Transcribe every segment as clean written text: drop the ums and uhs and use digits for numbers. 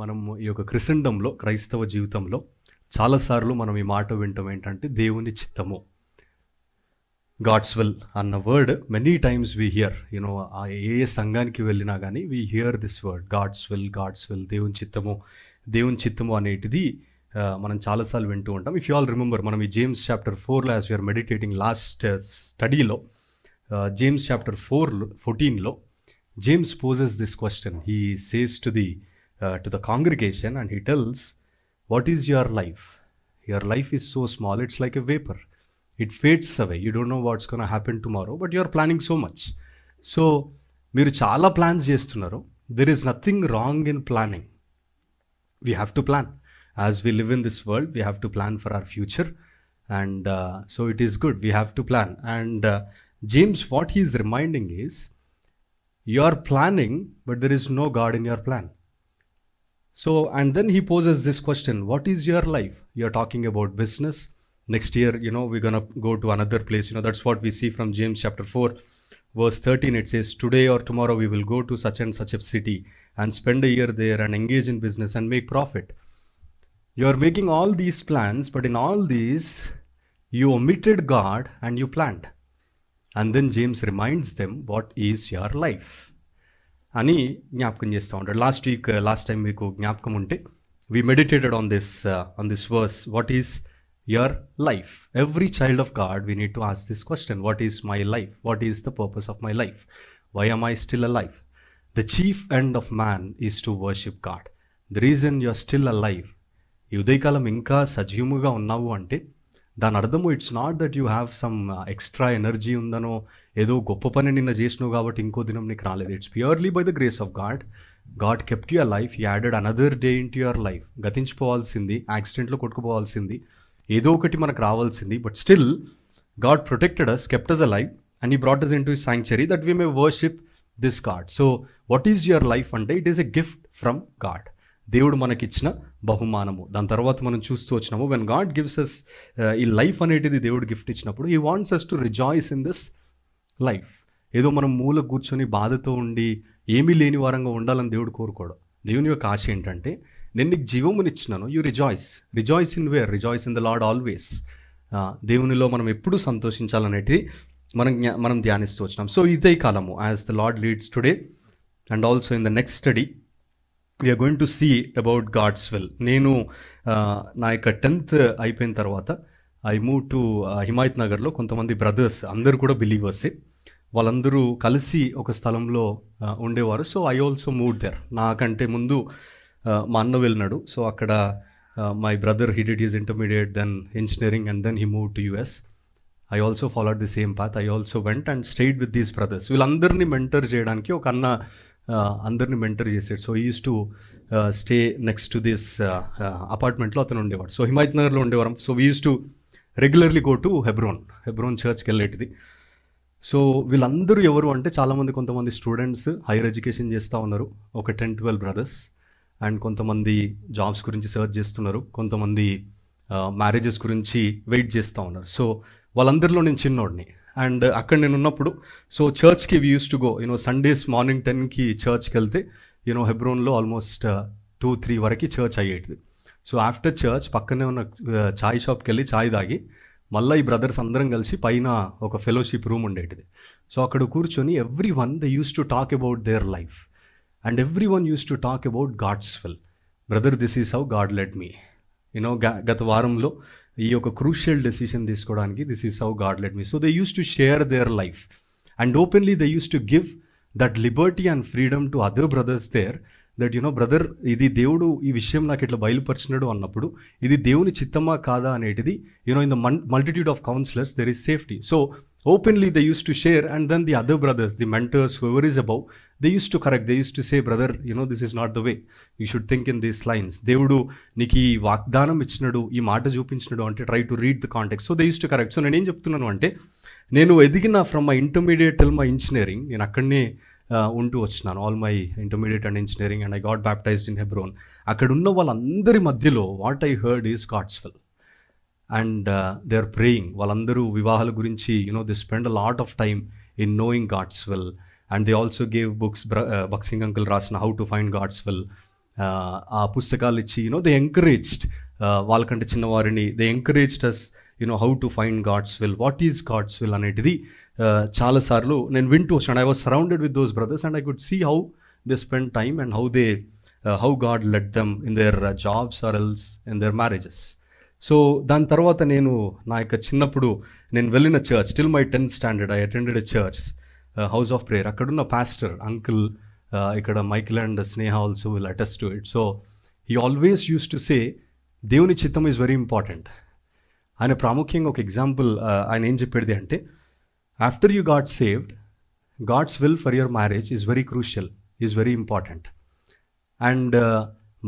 మనం ఈ యొక్క క్రిస్టండంలో క్రైస్తవ జీవితంలో చాలాసార్లు మనం ఈ మాట వింటాం ఏంటంటే దేవుని చిత్తము, గాడ్స్ విల్ అన్న word many times we hear. You know ఏ సంఘానికి వెళ్ళినా కానీ we hear this word God's will, దేవుని చిత్తము అనేటిది మనం చాలాసార్లు వింటూ ఉంటాం. ఇఫ్ యూ ఆల్ రిమెంబర్, మనం ఈ జేమ్స్ చాప్టర్ 4లో యాజ్ వీఆర్ మెడిటేటింగ్ లాస్ట్ స్టడీలో జేమ్స్ చాప్టర్ 14లో James poses this question. He says to the congregation and he tells, what is your life? Your life is so small, it's like a vapor. It fades away. You don't know what's going to happen tomorrow, but you're planning so much. So మీరు చాలా plans చేస్తున్నారు. There is nothing wrong in planning. We have to plan. As we live in this world, we have to plan for our future, and so it is good. We have to plan. And James, what he is reminding is, you are planning, but there is no God in your plan. So, and then he poses this question, what is your life? You're talking about business. Next year, we're going to go to another place. That's what we see from James chapter 4, verse 13. It says, today or tomorrow we will go to such and such a city and spend a year there and engage in business and make profit. You're making all these plans, but in all these, you omitted God and you planned. And then James reminds them, what is your life? అని జ్ఞాపకం చేస్తూ ఉంటాడు. Last time మీకు జ్ఞాపకం ఉంటే we meditated on this verse, what is your life? Every child of God we need to ask this question, what is my life? What is the purpose of my life? Why am I still alive? The chief end of man is to worship God. The reason you are still alive, ఈ ఉదయకాలం ఇంకా సజీవముగా ఉన్నావు అంటే దాని అర్థము it's not that you have some extra energy ఉందనో, ఏదో గొప్ప పని నిన్న చేసినావు కాబట్టి ఇంకో దినం నీకు రాలేదు. It's purely by the grace of God kept your life, he added another day into your life. గతించిపోవాల్సింది, యాక్సిడెంట్లో కొట్టుకుపోవాల్సింది, ఏదో ఒకటి మనకు రావాల్సింది, but still God protected us, kept us alive, and he brought us into his sanctuary that we may worship this God. So what is your life అంటే it is a gift from God. దేవుడు మనకిచ్చిన బహుమానము. దాని తర్వాత మనం చూస్తూ వచ్చినాము, when God gives us ఈ లైఫ్ అనేటిది దేవుడు గిఫ్ట్ ఇచ్చినప్పుడు he wants us to rejoice in this life. ఏదో మనం మూల కూర్చొని బాధతో ఉండి ఏమీ లేని వారంగా ఉండాలని దేవుడు కోరుకోడు. దేవుని యొక్క ఆశ ఏంటంటే, నేను నీకు జీవమునిచ్చినాను, you rejoice in where? Rejoice in the Lord always. దేవునిలో మనం ఎప్పుడూ సంతోషించాలనేది మనం ధ్యానిస్తూ వచ్చినాం. సో ఇదే కాలము, as the Lord leads today and also in the next study we're going to see about God's will. నేను నా యొక్క 10th అయిపోయిన తర్వాత ఐ మూవ్ టు హిమాయత్ నగర్లో. కొంతమంది బ్రదర్స్, అందరు కూడా బిలీవర్సే, వాళ్ళందరూ కలిసి ఒక స్థలంలో ఉండేవారు. So I also move there. నాకంటే ముందు మా అన్న వెళ్ళినాడు. సో అక్కడ my brother he did his intermediate, then engineering, and then he move to US. I also followed the same path. I also went and stayed with these brothers. వీళ్ళందరినీ mentor చేయడానికి ఒక అన్న అందరిని మెంటర్ చేసాడు. So ఈ used to stay next to this అపార్ట్మెంట్లో అతను ఉండేవాడు. సో హిమాయత్ నగర్లో ఉండేవారు. So we use to regularly go to Hebron చర్చ్కి వెళ్ళేటిది. సో వీళ్ళందరూ ఎవరు అంటే చాలామంది, కొంతమంది స్టూడెంట్స్ హైయర్ ఎడ్యుకేషన్ చేస్తూ ఉన్నారు, ఒక 10-12 బ్రదర్స్, అండ్ కొంతమంది జాబ్స్ గురించి సర్చ్ చేస్తున్నారు, కొంతమంది మ్యారేజెస్ గురించి వెయిట్ చేస్తూ ఉన్నారు. సో వాళ్ళందరిలో నేను చిన్నోడిని. అండ్ అక్కడ నేను ఉన్నప్పుడు, సో చర్చ్కి we use to go, Sundays morning 10కి చర్చ్కి వెళ్తే హెబ్రోన్లో ఆల్మోస్ట్ 2-3 వరకు చర్చ్ అయ్యేటిది. సో ఆఫ్టర్ చర్చ్ పక్కనే ఉన్న చాయ్ షాప్కి వెళ్ళి చాయ్ తాగి మళ్ళీ ఈ బ్రదర్స్ అందరం కలిసి పైన ఒక ఫెలోషిప్ రూమ్ ఉండేటిది. సో అక్కడ కూర్చొని every one they used to talk about their life, and every one used to talk about God's will. Brother, this is how God led me. గత వారంలో ఈ యొక్క క్రూషియల్ డెసిషన్ తీసుకోవడానికి this is how God led me. So they used to share their life and openly they used to give that liberty and freedom to other brothers there, that brother, ఇది దేవుడు ఈ విషయం నాకు ఇట్లా బయలుపరిచినాడు అన్నప్పుడు ఇది దేవుని చిత్తమా కాదా అనేటిది in the multitude of counsellors there is safety. So openly they used to share, and then the other brothers, the mentors, whoever is above, they used to correct. They used to say, brother, this is not the way, you should think in these lines. దేవుడు నీకు ఈ వాగ్దానం ఇచ్చినాడు, ఈ మాట చూపించినాడు అంటే try to read the context. So they used to correct. So నేనేం చెప్తున్నాను అంటే, నేను ఎదిగిన from my intermediate till my engineering, నేను అక్కడనే ఉంటూ వచ్చినాను. All my intermediate and engineering, and I got baptized in Hebron. అక్కడ ఉన్న వాళ్ళందరి మధ్యలో what I heard is God's will, and they are praying. వాళ్ళందరూ వివాహాల గురించి they spend a lot of time in knowing God's will, and they also gave books. Bakht Singh uncle రాసిన how to find God's will, ఆ పుస్తకాలు ఇచ్చి they encouraged వాళ్ళకంటే చిన్నవారిని, they encouraged us how to find God's will, what is God's will అనేటిది చాలాసార్లు నేను వింటూ వచ్చాను. I was surrounded with those brothers and I could see how they spend time and how God let them in their jobs or else in their marriages. So దాని తర్వాత నేను నా యొక్క చిన్నప్పుడు నేను వెళ్ళిన church, till my 10th standard I attended a church, house of prayer. అక్కడున్న pastor uncle, ఇక్కడ Michael and Sneha also will attest to it. So he always use to సే దేవుని చిత్తం ఈజ్ వెరీ ఇంపార్టెంట్. ఆయన ప్రాముఖ్యంగా ఒక ఎగ్జాంపుల్ ఆయన ఏం చెప్పేది అంటే, after you got saved, God's will for your marriage is very crucial, is very important. And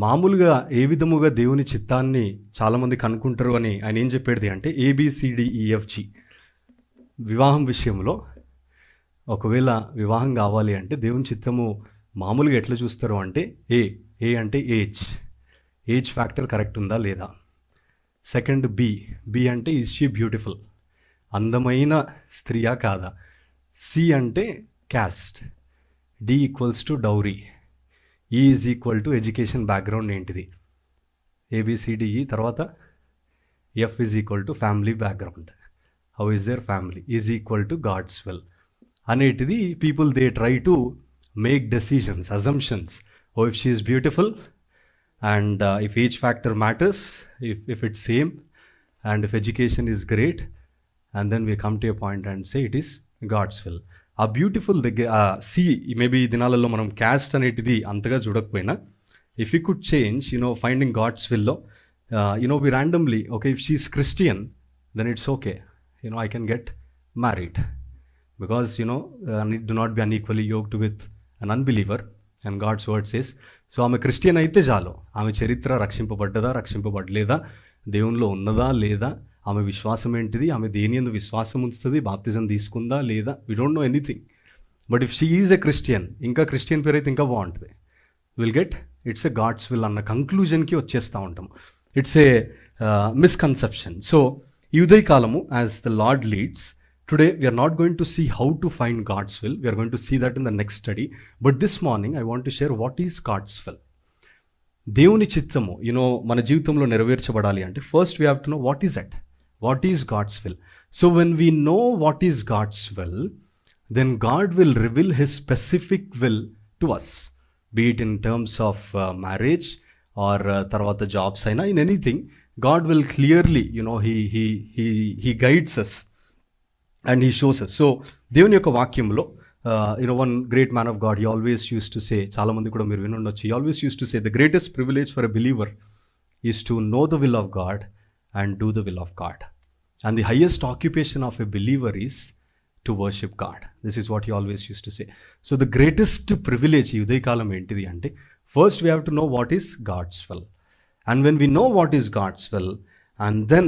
మామూలుగా ఏ విధముగా దేవుని చిత్తాన్ని చాలామంది కనుక్కుంటారు అని ఆయన ఏం చెప్పేది అంటే, ABCDEFG వివాహం విషయంలో ఒకవేళ వివాహం కావాలి అంటే దేవుని చిత్తము మామూలుగా ఎట్లా చూస్తారు అంటే, ఏ అంటే ఏజ్ ఫ్యాక్టర్ కరెక్ట్ ఉందా లేదా. సెకండ్ బి అంటే ఈజ్ షీ బ్యూటిఫుల్, అందమైన స్త్రీయా కాదా. సి అంటే caste, D equals to dowry, E is equal to education background ఏంటిది, ABCDE. తర్వాత F is equal to family background, how is their family, is equal to God's will అనేటిది. People they try to make decisions, assumptions. If she is beautiful and if age factor matters, if it's same, and if education is great, and then we come to a point and say it is God's will. ఆ beautiful దగ్గర సి maybe ఈ దినాలలో మనం caste అనేటిది అంతగా చూడకపోయినా, if you could change finding God's విల్లో, we randomly okay, if she is Christian then it's okay, I can get married because do not be unequally yoked with an unbeliever. And God's word says. So ఆమె Christian అయితే చాలు, ఆమె చరిత్ర రక్షింపబడ్డదా రక్షింపబడలేదా, దేవునిలో ఉన్నదా లేదా, ఆమె విశ్వాసం ఏంటిది, ఆమె దేని యందు విశ్వాసం ఉంచుతుంది, బాప్తిజం తీసుకుందా లేదా, we don't know anything. But if she is a Christian, ఇంకా క్రిస్టియన్ పేరు అయితే ఇంకా బాగుంటుంది, will get it's a God's will అన్న కంక్లూజన్కి వచ్చేస్తూ ఉంటాం. It's a misconception. సో ఈ ఉదయకాలము as the Lord leads, today we are not going to see how to find God's will, we are going to see that in the next study. But this morning I want to share what is God's will. దేవుని చిత్తము మన జీవితంలో నెరవేర్చబడాలి అంటే first we have to know what is it, what is God's will. So when we know what is God's will, then God will reveal his specific will to us, be it in terms of marriage or tarvata jobs aina, in anything God will clearly he guides us and he shows us. So దేవుని యొక్క వాక్యంలో one great man of God, he always used to say, చాలా మంది కూడా మీరు వినుండొచ్చు, he always used to say the greatest privilege for a believer is to know the will of God and do the will of God, and the highest occupation of a believer is to worship God. This is what he always used to say. So the greatest privilege ఈ ఉదయకాలం ఏంటిది అంటే, first we have to know what is God's will, and when we know what is God's will, and then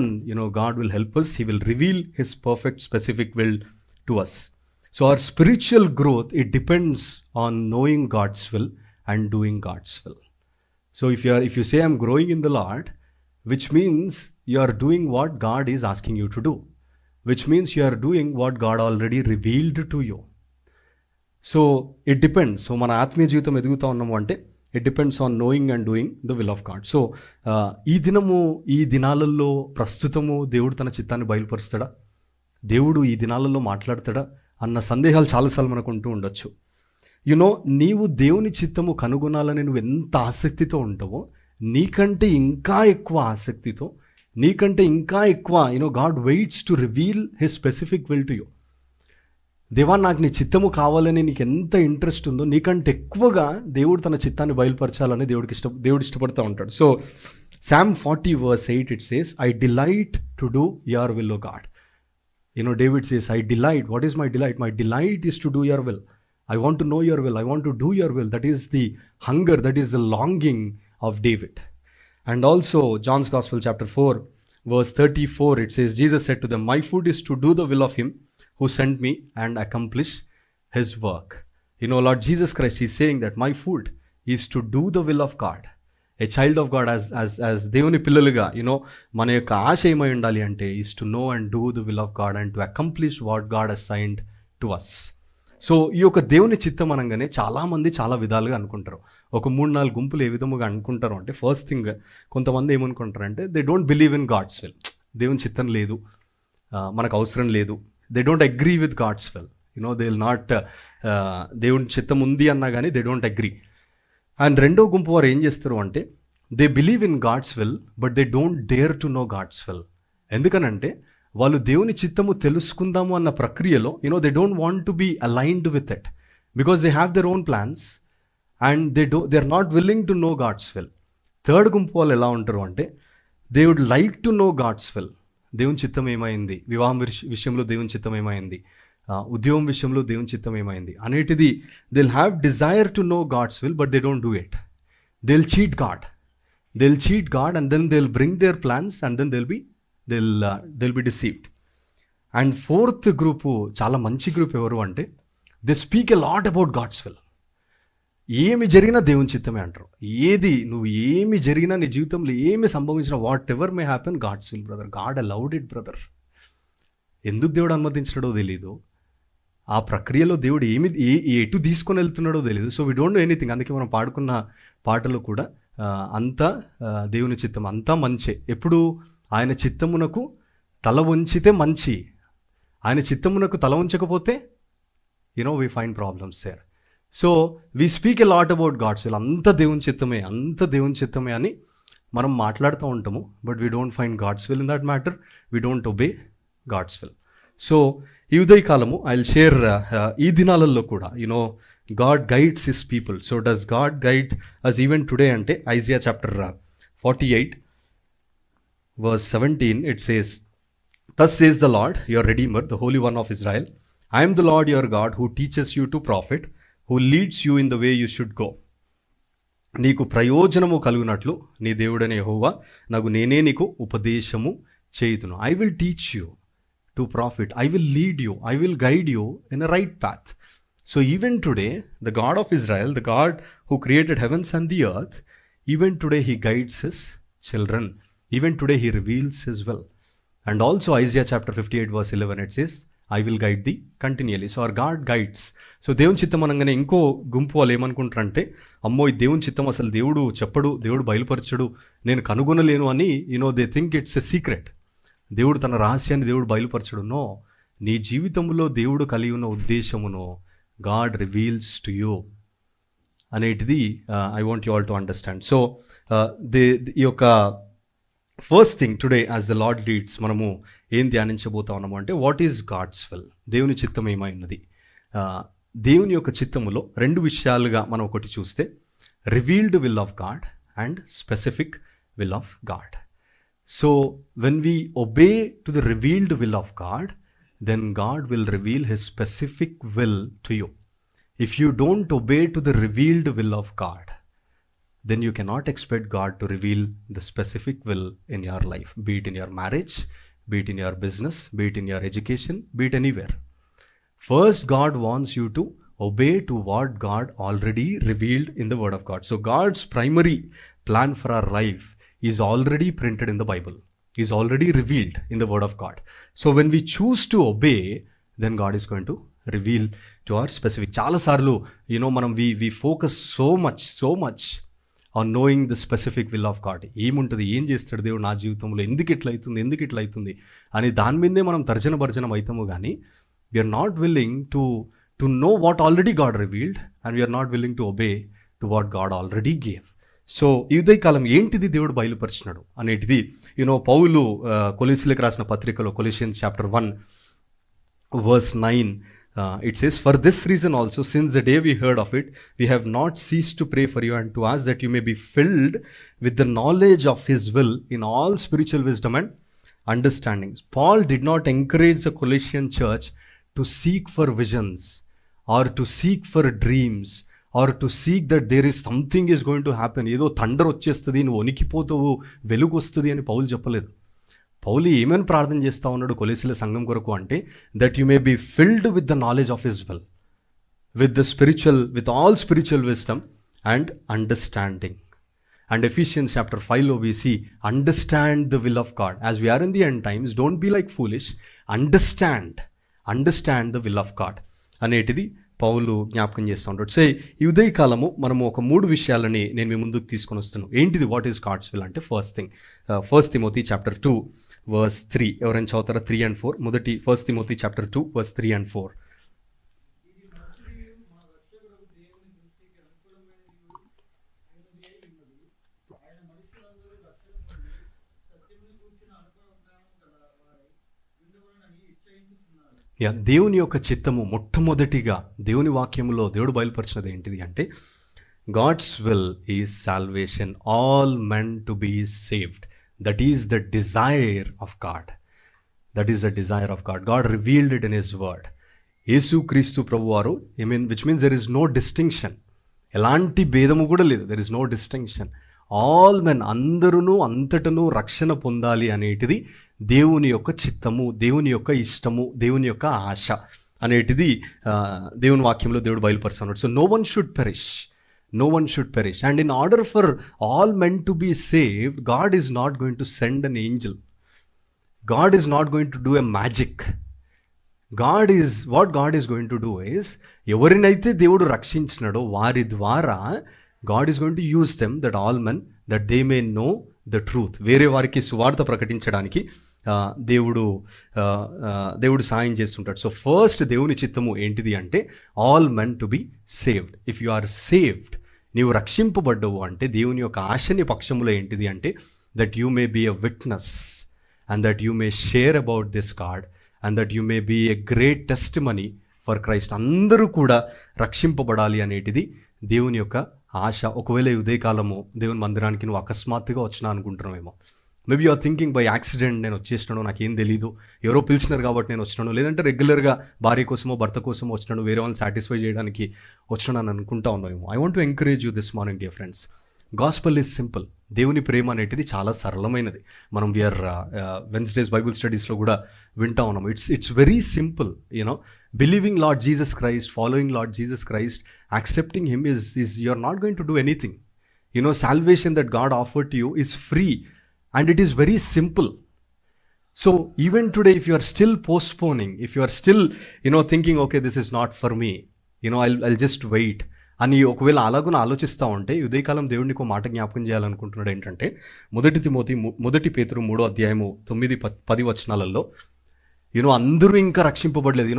God will help us, he will reveal his perfect specific will to us. So our spiritual growth, it depends on knowing God's will and doing God's will. So if you say I'm growing in the Lord, which means you are doing what God is asking you to do, which means you are doing what God already revealed to you. So it depends. So మన ఆత్మీయ జీవితం ఎదుగుతా ఉన్నాము అంటే it depends on knowing and doing the will of God. So ఈ దినాలలో ప్రస్తుతము దేవుడు తన చిత్తాన్ని బయలుపరుస్తాడా, దేవుడు ఈ దినాలలో మాట్లాడతాడా అన్న సందేహాలు చాలాసార్లు మనకు ఉంటూ ఉండొచ్చు. నీవు దేవుని చిత్తము కనుగొనాలని నువ్వు ఎంత ఆసక్తితో ఉంటావో, నీకంటే ఇంకా ఎక్కువ ఆసక్తితో, నీకంటే ఇంకా ఎక్కువ God weights to reveal his specific will to you. దేవా నాకు నీ చిత్తము కావాలని నీకు ఎంత ఇంట్రెస్ట్ ఉందో, నీకంటే ఎక్కువగా దేవుడు తన చిత్తాన్ని బయలుపరచాలని దేవుడు ఇష్టపడుతూ ఉంటాడు. So Psalm 40:8 it says, I delight to do your will, O God. David says, I delight. What is my delight? My delight is to do your will. I want to know your will. I want to do your will. That is the hunger, that is the longing of David. And also John's Gospel chapter 4:34 it says, Jesus said to them, my food is to do the will of him who sent me and accomplish his work. Lord Jesus Christ is saying that my food is to do the will of God. A child of God, as దేవుని పిల్లలుగా మన యొక్క ఆశ ఏమై ఉండాలి అంటే is to know and do the will of God and to accomplish what God assigned to us. So ఈ యొక్క దేవుని చిత్తం అనగానే చాలామంది చాలా విధాలుగా అనుకుంటారు. ఒక 3-4 గుంపులు ఏ విధముగా అనుకుంటారు అంటే, ఫస్ట్ థింగ్ కొంతమంది ఏమనుకుంటారంటే they don't believe in God's will. దేవుని చిత్తం లేదు, మనకు అవసరం లేదు. They don't agree with God's will. They will not, దేవుని చిత్తం ఉంది అన్నా కానీ దే డోంట్ అగ్రీ. అండ్ రెండో గుంపు వారు ఏం చేస్తారు అంటే, they believe in God's will but they don't dare to know God's will. ఎందుకనంటే వాళ్ళు దేవుని చిత్తము తెలుసుకుందాము అన్న ప్రక్రియలో they don't want to be aligned with it because they have their own plans and they are not willing to know God's will. Third గుంపు వాళ్ళు ఎలా ఉంటారు అంటే, they would like to know God's will. దేవుని చిత్తం ఏమైంది, వివాహం విషయంలో దేవుని చిత్తం ఏమైంది, ఉద్యోగం విషయంలో దేవుని చిత్తం ఏమైంది అనేటిది they will have desire to know God's will but they don't do it. They will cheat God and then they will bring their plans and then they'll be deceived. And fourth group చాలా మంచి group ఎవరు అంటే, they speak a lot about God's will. ఏమి జరిగినా దేవుని చిత్తమే అంటారు. నువ్వు ఏమి జరిగినా నీ జీవితంలో ఏమి సంభవించినా, whatever may happen, God's will brother, God allowed it brother. ఎందుకు దేవుడు అనుమతించడో తెలీదు, ఆ ప్రక్రియలో దేవుడు ఎటు తీసుకొని వెళ్తున్నాడో తెలియదు. So we don't know anything. అందుకే మనం పాడుకున్న పాటలు కూడా అంతా దేవుని చిత్తం, అంతా మంచే. ఎప్పుడు ఆయన చిత్తమునకు తల వంచితే మంచి, ఆయన చిత్తమునకు తల వంచకపోతే we find problems there. So we speak a lot about God's will. అంత దేవుని చిత్తమే అని మనం మాట్లాడుతూ ఉంటాము. But we don't find God's will in that matter. We don't obey God's will. So ఈ ఉదయకాలము ఐ విల్ షేర్, ఈ దినాలలో కూడా God guides his people. So does God guide us even today అంటే, Isaiah chapter 48 verse 17, it says, "Thus says the Lord, your Redeemer, the Holy One of Israel, I am the Lord your God, who teaches you to profit, who leads you in the way you should go." నీకు ప్రయోజనము కలుగునట్లు నీ దేవుడనే యెహోవా నేనే నీకు ఉపదేశము చేయుదును. I will teach you to profit, I will lead you, I will guide you in a right path. So even today, the God of Israel, the God who created heavens and the earth, even today he guides his children. Even today he reveals his will. And also Isaiah chapter 58 verse 11, it says, I will guide thee continually. So our God guides. So దేవుని చిత్తం అనగానే ఇంకో గుంపు వాళ్ళు ఏమనుకుంటారంటే, అమ్మో ఈ దేవుని చిత్తం అసలు దేవుడు చెప్పడు, దేవుడు బయలుపరచడు, నేను కనుగొనలేను అని they think it's a secret. దేవుడు తన రహస్యాన్ని దేవుడు బయలుపరచడు. నో, నీ జీవితంలో దేవుడు కలిగి ఉన్న ఉద్దేశమును గాడ్ రివీల్స్ టు యూ అనేటిది I want you all to understand. So ఈ యొక్క first thing today as the Lord leads మనము ఏం ధ్యానించబోతా ఉన్నాము అంటే, వాట్ ఈజ్ గాడ్స్ విల్, దేవుని చిత్తం ఏమై ఉన్నది. దేవుని యొక్క చిత్తములో రెండు విషయాలుగా మనం ఒకటి చూస్తే, revealed will of God and specific will of God. So when we obey to the revealed will of God, then God will reveal his specific will to you. If you don't obey to the revealed will of God, then you cannot expect God to reveal the specific will in your life, be it in your marriage, be it in your business, be it in your education, be it anywhere. First, God wants you to obey to what God already revealed in the Word of God. So God's primary plan for our life is already printed in the Bible, is already revealed in the Word of God. So when we choose to obey, then God is going to reveal to our specific. Chala sarlu, manam we focus so much on knowing the specific will of God. ఏముంటుంది, ఏం చేస్తాడు దేవుడు నా జీవితంలో, ఎందుకు ఇట్లా అవుతుంది అని దాని మీదే మనం తర్జన అవుతాము. కానీ we're not willing to know what already God revealed and we're not willing to obey to what God already gave. So ఈ ఉదయకాలం ఏంటిది దేవుడు బయలుపరిచినాడు అనేటిది పౌలు కొలొస్సీయులకు రాసిన పత్రికలో కొలొస్సియన్స్ chapter 1 verse 9, it says, "For this reason also, since the day we heard of it, we have not ceased to pray for you and to ask that you may be filled with the knowledge of his will in all spiritual wisdom and understanding." Paul did not encourage the Colossian church to seek for visions or to seek for dreams or to seek that there is something is going to happen. ఏదో thunder వచ్చేస్తుంది, నువ్వు వణికిపోతావు, వెలుగు వస్తుంది అని పౌలు చెప్పలేదు. పౌలు ఏమని ప్రార్థన చేస్తూ ఉన్నాడు కొలొస్సీల సంఘం కొరకు అంటే, that you may be filled with the knowledge of his will, with all spiritual wisdom and understanding. And Ephesians chapter 5లో we see understand the will of God. As we are in the end times, don't be like foolish, understand the will of God అనేటిది పౌలు జ్ఞాపకం చేస్తూ ఉంటాడు. So ఈ ఉదయకాలము మనము ఒక 3 విషయాలని నేను మీ ముందుకు తీసుకొని వస్తున్నాను. ఏంటిది వాట్ ఈస్ గాడ్స్ విల్ అంటే ఫస్ట్ తిమోతి చాప్టర్ 2 వర్స్ 3. ఎవరైనా చదువుతారా 3 and 4? First Timothy chapter 2 verse 3 and 4. దేవుని యొక్క చిత్తము మొట్టమొదటిగా దేవుని వాక్యంలో దేవుడు బయలుపరిచినది ఏంటిది అంటే God's will is salvation, all men to be saved. That is the desire of God. God revealed it in his word. Yesu Kristu ప్రభు వారు which means there is no distinction, ఎలాంటి భేదము కూడా లేదు. There is no distinction. All men, అందరూ అంతటను రక్షణ పొందాలి అనేటిది దేవుని యొక్క చిత్తము, దేవుని యొక్క ఇష్టము, దేవుని యొక్క ఆశ అనేటిది దేవుని వాక్యంలో దేవుడు బయలుపరుస్తున్నాడు. So no one should perish. And in order for all men to be saved, God is not going to send an angel. God is not going to do a magic. God is going to do is, ఎవరినైతే దేవుడు రక్షించినాడో వారి ద్వారా God is going to use them, that all men that they may know the truth. వేరే వారికి సువార్త ప్రకటించడానికి దేవుడు సాయం చేస్తుంటాడు. సో ఫస్ట్ దేవుని చిత్తము ఏంటిది అంటే all men to be saved. If you are saved, నీవు రక్షింపబడ్డవు అంటే దేవుని యొక్క ఆశని పక్షములో ఏంటిది అంటే that you may be a witness and that you may share about this God and that you may be a great testimony for Christ. అందరూ కూడా రక్షింపబడాలి అనేటిది దేవుని యొక్క ఆశ. ఒకవేళ ఈ ఉదయకాలము దేవుని మందిరానికి నువ్వు అకస్మాత్తుగా వచ్చినా అనుకుంటున్నావేమో. Maybe you are thinking by accident నేను వచ్చేసినాను, నాకేం తెలీదు, ఎవరో పిలిచినారు కాబట్టి నేను వచ్చినాను, లేదంటే రెగ్యులర్గా భార్య కోసమో భర్త కోసమో వచ్చినాను, వేరే వాళ్ళని సాటిస్ఫై చేయడానికి వచ్చినాను అనుకుంటా ఉన్నామేమో. I want to encourage you this morning dear friends. Gospel is simple. దేవుని ప్రేమ అనేటిది చాలా సరళమైనది. మనం వీఆర్ వెన్స్డేస్ బైబుల్ స్టడీస్లో కూడా వింటా ఉన్నాం. It's very simple. You know, believing lord Jesus Christ, following Lord Jesus Christ, accepting him is you're not going to do anything. You know, salvation that God offered to you is free and it is very simple. So even today, if you are still postponing, if you are still, thinking, okay, this is not for me, I'll just wait అని ఒకవేళ అలాగున ఆలోచిస్తూ ఉంటే ఉదయకాలం దేవుడికి ఒక మాట జ్ఞాపకం చేయాలనుకుంటున్నాడు. ఏంటంటే మొదటి పేతురు 3:9-10 వచనాలలో అందరూ ఇంకా రక్షింపబడలేదు.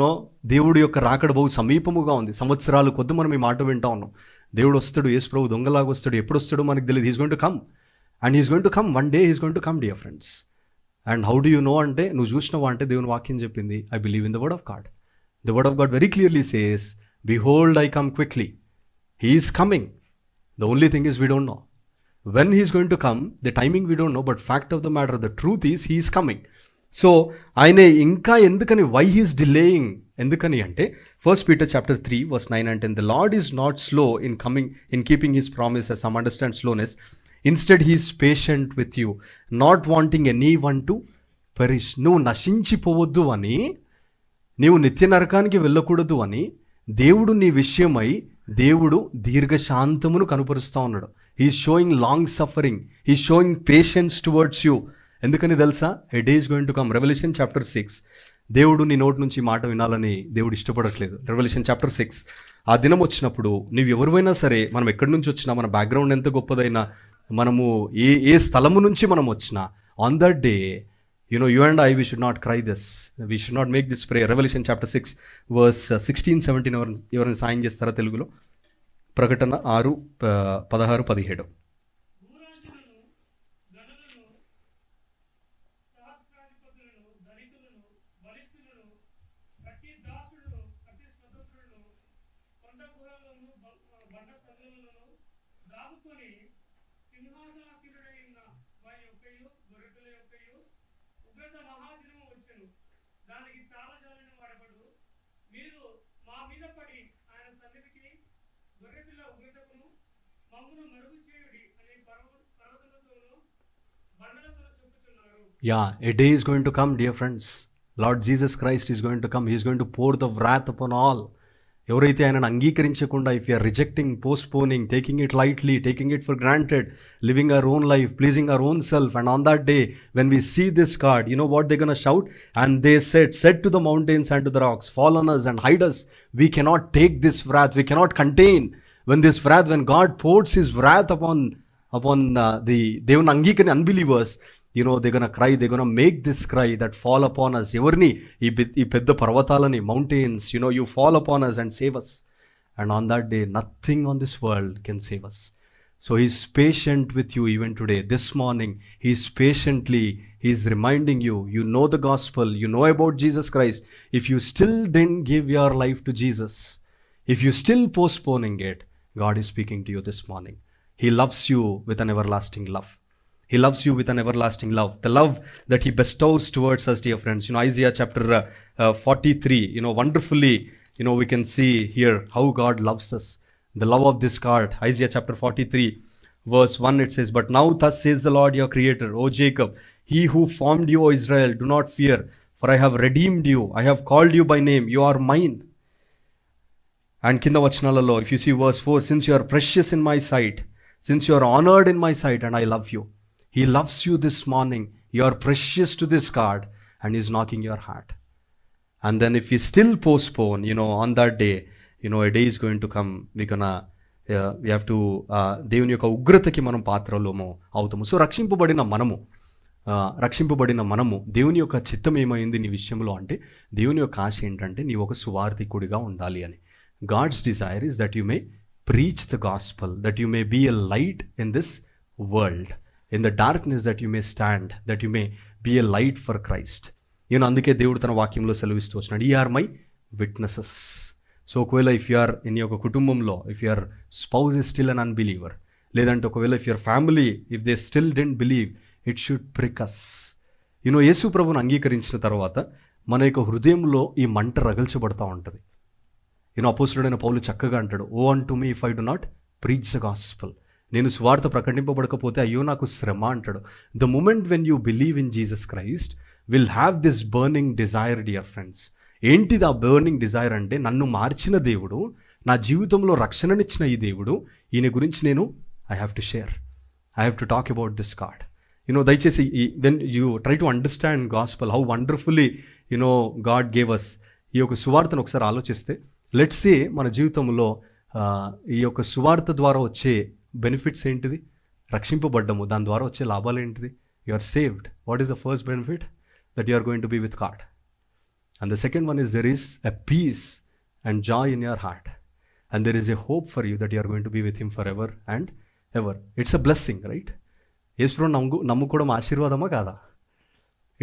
దేవుడి యొక్క రాకడ బహు సమీపముగా ఉంది. సంవత్సరాలు కొద్ది మనం ఈ మాట వింటా ఉన్నాం. దేవుడు వస్తాడు, యేసు ప్రభు దొంగలాగా వస్తాడు, ఎప్పుడు వస్తాడో మనకు తెలియదు. He's going to come and he's going to come one day. He's going to come dear friends. And how do you know అంటే నువ్వు చూసినావా అంటే దేవుని వాక్యం చెప్పింది, I believe in the word of God. The word of God very clearly says, behold I come quickly. He is coming. The only thing is we don't no when he is going to come. The timing we don't know, but fact of the matter, the truth is he is coming. So ఆయన ఇంకా ఎందుకని, why he's delaying ఎందుకని అంటే 1 Peter chapter 3 verse 9 and 10, the Lord is not slow in coming, in keeping his promise, as some understand slowness. Instead he is patient with you, not wanting anyone to perish. నువ్వు నశించిపోవద్దు అని, నీవు నిత్య నరకానికి వెళ్ళకూడదు అని దేవుడు నీ విషయమై దేవుడు దీర్ఘశాంతమును కనుపరుస్తూ ఉన్నాడు. He is sowing long suffering, he is sowing patience towards you. ఎందుకని తెలుసా? A day is going to come. Revelation chapter 6, దేవుడు నీ నోటి నుంచి మాట వినాలని దేవుడు ఇష్టపడట్లేదు. రెవల్యూషన్ చాప్టర్ 6, ఆ దినం వచ్చినప్పుడు నీవు ఎవరివైనా సరే, మనం ఎక్కడి నుంచి వచ్చినా, మన బ్యాక్గ్రౌండ్ ఎంత గొప్పదైనా, మనము ఏ స్థలము నుంచి మనం వచ్చినా, on that day you and I, we should not cry this. We should not make this prayer. Revelation chapter 6 verse 16-17 ఎవరైనా సాయం చేస్తారా తెలుగులో? ప్రకటన 6:16-17. Yeah, a day is going to come, dear friends. Lord Jesus Christ is going to come. He is going to pour the wrath upon all. ఎవరైతే ఆయనను అంగీకరించకుండా, if you're rejecting, postponing, taking it lightly, taking it for granted, living our own life, pleasing our own self, and on that day when we see this card, you know what they're going to shout? And they said to the mountains and to the rocks, fall on us and hide us, we cannot take this wrath, we cannot contain when God pours his wrath upon the దేవుని అంగీకరణ unbelievers, you know, they're going to cry, they're going to make this cry that fall upon us. Evarni ee pedda parvatalani, mountains, you know, you fall upon us and save us. And on that day, nothing on this world can save us. So he's patient with you even today. This morning, he's reminding you, you know the gospel, you know about Jesus Christ. If you still didn't give your life to Jesus, if you still postponing it, God is speaking to you this morning. He loves you with an everlasting love. He loves you with an everlasting love. The love that he bestows towards us, dear friends. You know, Isaiah chapter 43, you know, wonderfully, you know, we can see here how God loves us. The love of this card, Isaiah chapter 43, verse 1, it says, "But now thus says the Lord your creator, O Jacob, he who formed you, O Israel, do not fear, for I have redeemed you. I have called you by name. You are mine." And kinda vachnalallo, if you see verse 4, "Since you are precious in my sight, since you are honored in my sight, and I love you." He loves you this morning. You are precious to this God, and he's knocking your heart. And then if we still postpone, you know, on that day, you know, a day is going to come, we have to దేవుని యొక్క ఉగ్రతకి మనం పాత్రలోమో అవుతాము. So రక్షింపబడిన మనము దేవుని యొక్క చిత్తం ఏమైంది నీ విషయంలో అంటే, దేవుని యొక్క ఆశ ఏంటంటే నీవు ఒక సువార్థికుడిగా ఉండాలి అని. God's desire is that you may preach the gospel, that you may be a light in this world. In the darkness that you may stand, that you may be a light for Christ. You know, అందుకే దేవుడు తన వాక్యంలో సెలవిస్తూ వచ్చినాడు, "Ye are my witnesses." So ఒకవేళ if you are in యొక్క కుటుంబంలో, if your spouse is still an unbeliever, లేదంటే ఒకవేళ if your family if they still don't believe, it should prick us. You know, యేసు ప్రభువును అంగీకరించిన తర్వాత మన యొక్క హృదయంలో ఈ మంట రగల్చబడతా ఉంటుంది. యూనో, అపోస్తలుడైన పౌలు చక్కగా అంటాడు, "woe unto me if I do not preach the gospel." నేను సువార్త ప్రకటింపబడకపోతే అయ్యో నాకు శ్రమ అంటాడు. The moment when you believe in Jesus Christ will have this burning desire, dear friends. ఏంటిది ఆ బర్నింగ్ డిజైర్ అంటే, నన్ను మార్చిన దేవుడు, నా జీవితంలో రక్షణనిచ్చిన ఈ దేవుడు, ఈయన గురించి నేను I have to share, I have to talk about this God. You know, దయచేసి when you try to understand gospel, how wonderfully you know God gave us, ఈ యొక్క సువార్తను ఒకసారి ఆలోచిస్తే, లెట్స్ సే మన జీవితంలో ఈ యొక్క సువార్త ద్వారా వచ్చే బెనిఫిట్స్ ఏంటిది? రక్షింపబడ్డము, దాని ద్వారా వచ్చే లాభాలు ఏంటిది? You are saved. What is the first benefit? That you are going to be with God. And the second one is there is a peace and joy in your heart, and there is a hope for you that you are going to be with him forever and ever. It's a blessing, right? యేసుప్రభువును నమ్ముకోవడం ఆశీర్వాదమా కాదా?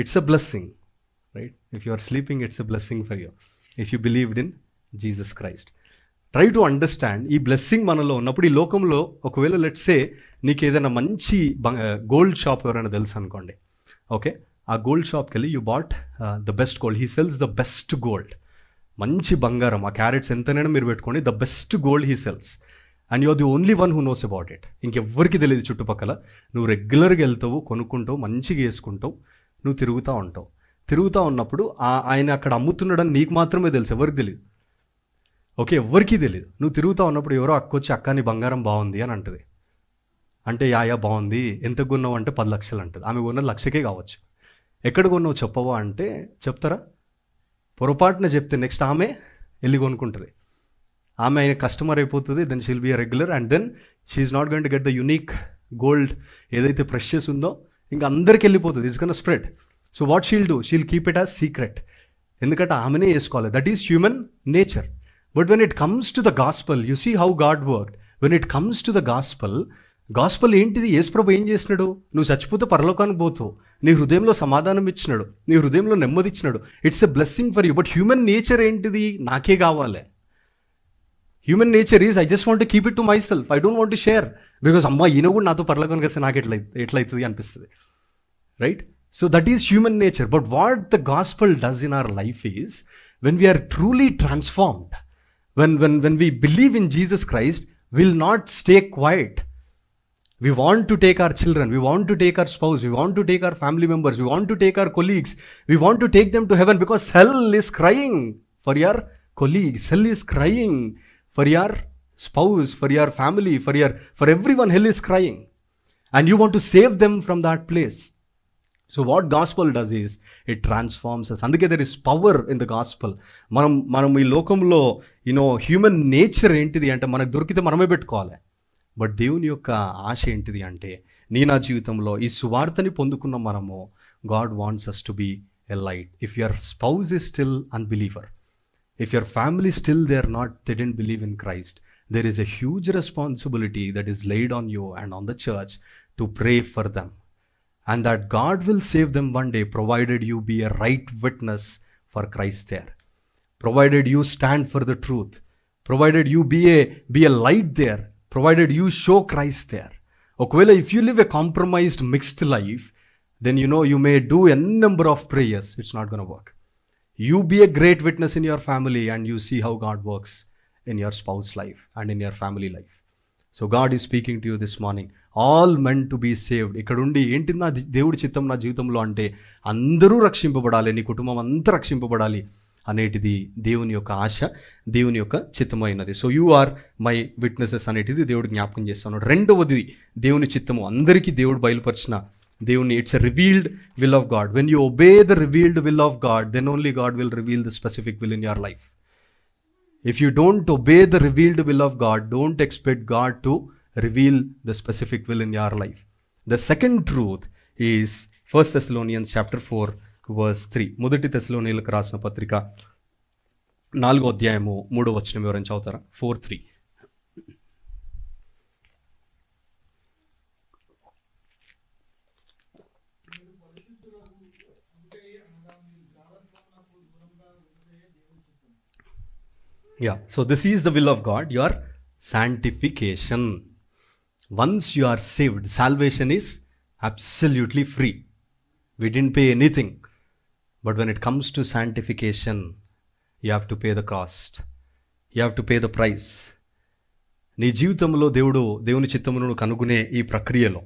It's a blessing, right? If you are sleeping, it's a blessing for you if you believed in Jesus Christ. Try to understand ఈ blessing మనలో ఉన్నప్పుడు. ఈ లోకంలో ఒకవేళ లెట్సే నీకు ఏదైనా మంచి గోల్డ్ షాప్ ఎవరైనా తెలుసు అనుకోండి, ఓకే, ఆ గోల్డ్ షాప్కి వెళ్ళి you bought the best gold, he sells the best gold, మంచి బంగారం, ఆ క్యారెట్స్ ఎంతనైనా మీరు పెట్టుకోండి, the best gold he sells, and you are the only one who knows about it. ఇంకెవ్వరికి తెలియదు చుట్టుపక్కల. నువ్వు రెగ్యులర్గా వెళ్తావు, కొనుక్కుంటావు, మంచిగా వేసుకుంటావు, నువ్వు తిరుగుతూ ఉన్నప్పుడు ఆయన అక్కడ అమ్ముతున్నాడని నీకు మాత్రమే తెలుసు, ఎవరికి తెలియదు, ఓకే, ఎవ్వరికీ తెలియదు. నువ్వు తిరుగుతూ ఉన్నప్పుడు ఎవరో అక్కొచ్చి, "అక్క నీ బంగారం బాగుంది" అని అంటుంది. అంటే యా బాగుంది, ఎంత కొన్నావు అంటే 10 లక్షలు అంటుంది. ఆమె కొన్నది 1,00,000కే కావచ్చు. ఎక్కడ కొన్నావు చెప్పవా అంటే చెప్తారా? పొరపాటున చెప్తే నెక్స్ట్ ఆమె వెళ్ళి కొనుక్కుంటుంది. ఆమె ఆయన కస్టమర్ అయిపోతుంది. Then she'll be a regular, and then she is not going to get the unique gold ఏదైతే ప్రెషియస్ ఉందో, ఇంకా అందరికి వెళ్ళిపోతుంది. It's gonna spread. So what she'll do? She'll keep it as secret, ఎందుకంటే ఆమెనే వేసుకోవాలి. That is human nature. But when it comes to the gospel, you see how God worked. When it comes to the gospel ఏంటిది? యేసుప్రభు ఏం చేసినాడు? నువ్వు చచ్చిపోతే పరలోకానికి పోతావు, నీ హృదయంలో సమాధానం ఇచ్చినాడు, నీ హృదయంలో నెమ్మది ఇచ్చినాడు. It's a blessing for you. But human nature ఏంటిది? నాకే కావాలి. Human nature is I just want to keep it to my self, I don't want to share, because అమ్మ ఈయన కూడా నాతో పరలోకానికి వస్తే నాకు ఎట్లయితుంది అనిపిస్తుంది, right? So that is human nature. But what the gospel does in our life is, when we are truly transformed, when we believe in Jesus Christ, we'll not stay quiet. We want to take our children, we want to take our spouse, we want to take our family members, we want to take our colleagues, we want to take them to heaven, because hell is crying for your colleagues. Hell is crying for your spouse, for your family, for everyone. Hell is crying. And you want to save them from that place. So what gospel does is, it transforms us. అందుకే there is power in the gospel. మనం ఈ లోకంలో human nature ఏంటిది అంటే, మనకు దొరికితే మనమే పెట్టుకోవాలి. బట్ దేవుని యొక్క ఆశ ఏంటిది అంటే, నా జీవితంలో ఈ సువార్తని పొందుకున్న మనము, God wants us to be a light. If your spouse is still unbeliever, if your family still they didn't believe in Christ, there is a huge responsibility that is laid on you and on the church to pray for them. And that God will save them one day, provided you be a right witness for Christ there. Provided you stand for the truth. Provided you be a light there. Provided you show Christ there. Okvela, if you live a compromised, mixed life, then you may do a number of prayers. It's not going to work. You be a great witness in your family, and you see how God works in your spouse life and in your family life. So God is speaking to you this morning. All meant to be saved. ఇక్కడుండి ఏంటి నా దేవుడి చిత్తం నా జీవితంలో అంటే, అందరూ రక్షింపబడాలి, నీ కుటుంబం అంతా రక్షింపబడాలి అనేటిది దేవుని యొక్క ఆశ, దేవుని యొక్క చిత్తమైనది. So you are my witnesses అనేటిది దేవుడు జ్ఞాపకం చేస్తున్నాడు. రెండవది దేవుని చిత్తము, అందరికీ దేవుడు బయలుపరిచిన దేవుని, it's a revealed will of God. When you obey the revealed will of God, then only God will reveal the specific will in your life. If you don't obey the revealed will of God, don't expect God to reveal the specific will in your life. The second truth is 1 Thessalonians chapter 4 verse 3. మొదటి తెస్సలోనియులకు రాసిన పత్రిక 4వ అధ్యాయము 3వ వచనం వివరించి చదువుతారా? 4:3. Yeah, so this is the will of God, your sanctification. Once you are saved, salvation is absolutely free. We didn't pay anything. But when it comes to sanctification, you have to pay the cost. You have to pay the price. నీ జీవితంలో దేవుని చిత్తమును కనుగొనే ఈ ప్రక్రియలో,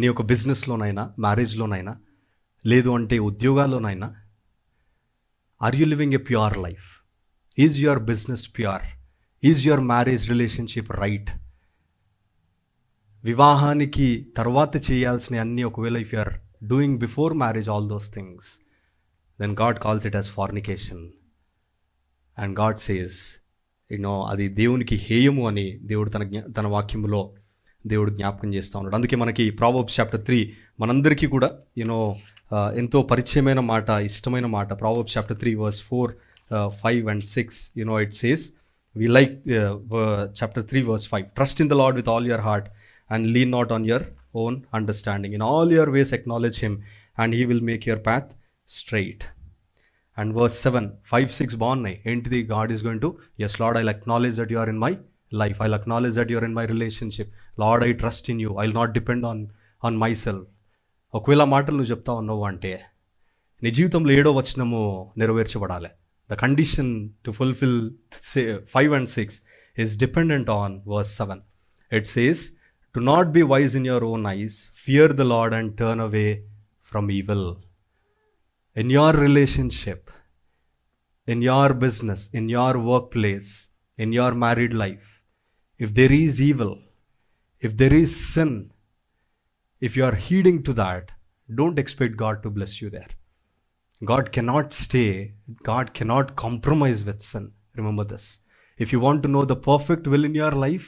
నీ యొక్క బిజినెస్లోనైనా, మ్యారేజ్లోనైనా, లేదు అంటే ఉద్యోగాల్లోనైనా, are you living a pure life? Is your business pure? Is your marriage relationship right? వివాహానికి తర్వాత చేయాల్సిన అన్ని ఒకవేళ if you are doing before marriage all those things, then God calls it as fornication. And God says, అది దేవునికి హేయము అని దేవుడు తన వాక్యములో దేవుడు జ్ఞాపకం చేస్తూ ఉన్నాడు. అందుకే మనకి Proverbs chapter 3 మనందరికీ కూడా ఎంతో పరిచయమైన మాట, ఇష్టమైన మాట. Proverbs chapter 3 verse 4, 5 and 6, it says, we like chapter 3 verse 5, trust in the Lord with all your heart and lean not on your own understanding. In all your ways acknowledge him and he will make your path straight. And verse 7, 5, 6 బాగున్నాయి. ఏంటిది? God is going to, yes Lord, I'll acknowledge that you are in my life. I'll acknowledge that you are in my relationship. Lord, I trust in you. I'll not depend on myself. ఒకవేళ మాటలు నువ్వు చెప్తా ఉన్నావు అంటే, నీ జీవితంలో 7వ వచనము నెరవేర్చబడాలి. The condition to fulfill 5 and 6 is dependent on verse 7. It says, do not be wise in your own eyes, fear the Lord and turn away from evil. In your relationship, in your business, in your workplace, in your married life, if there is evil, if there is sin, if you are heeding to that, don't expect God to bless you there. God cannot compromise with sin. Remember this. If you want to know the perfect will in your life,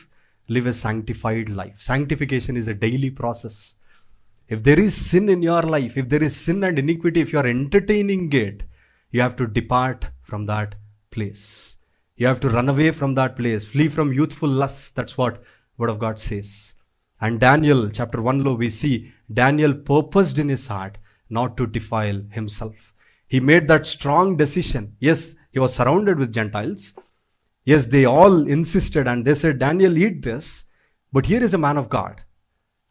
live a sanctified life. Sanctification is a daily process. If there is sin in your life, if there is sin and iniquity, if you are entertaining it, you have to depart from that place. You have to run away from that place. Flee from youthful lusts. That's what Word of God says. And Daniel chapter 1 lo we see Daniel purposed in his heart not to defile himself. He made that strong decision. Yes, he was surrounded with Gentiles. Yes, they all insisted and they said, Daniel, eat this. But here is a man of God.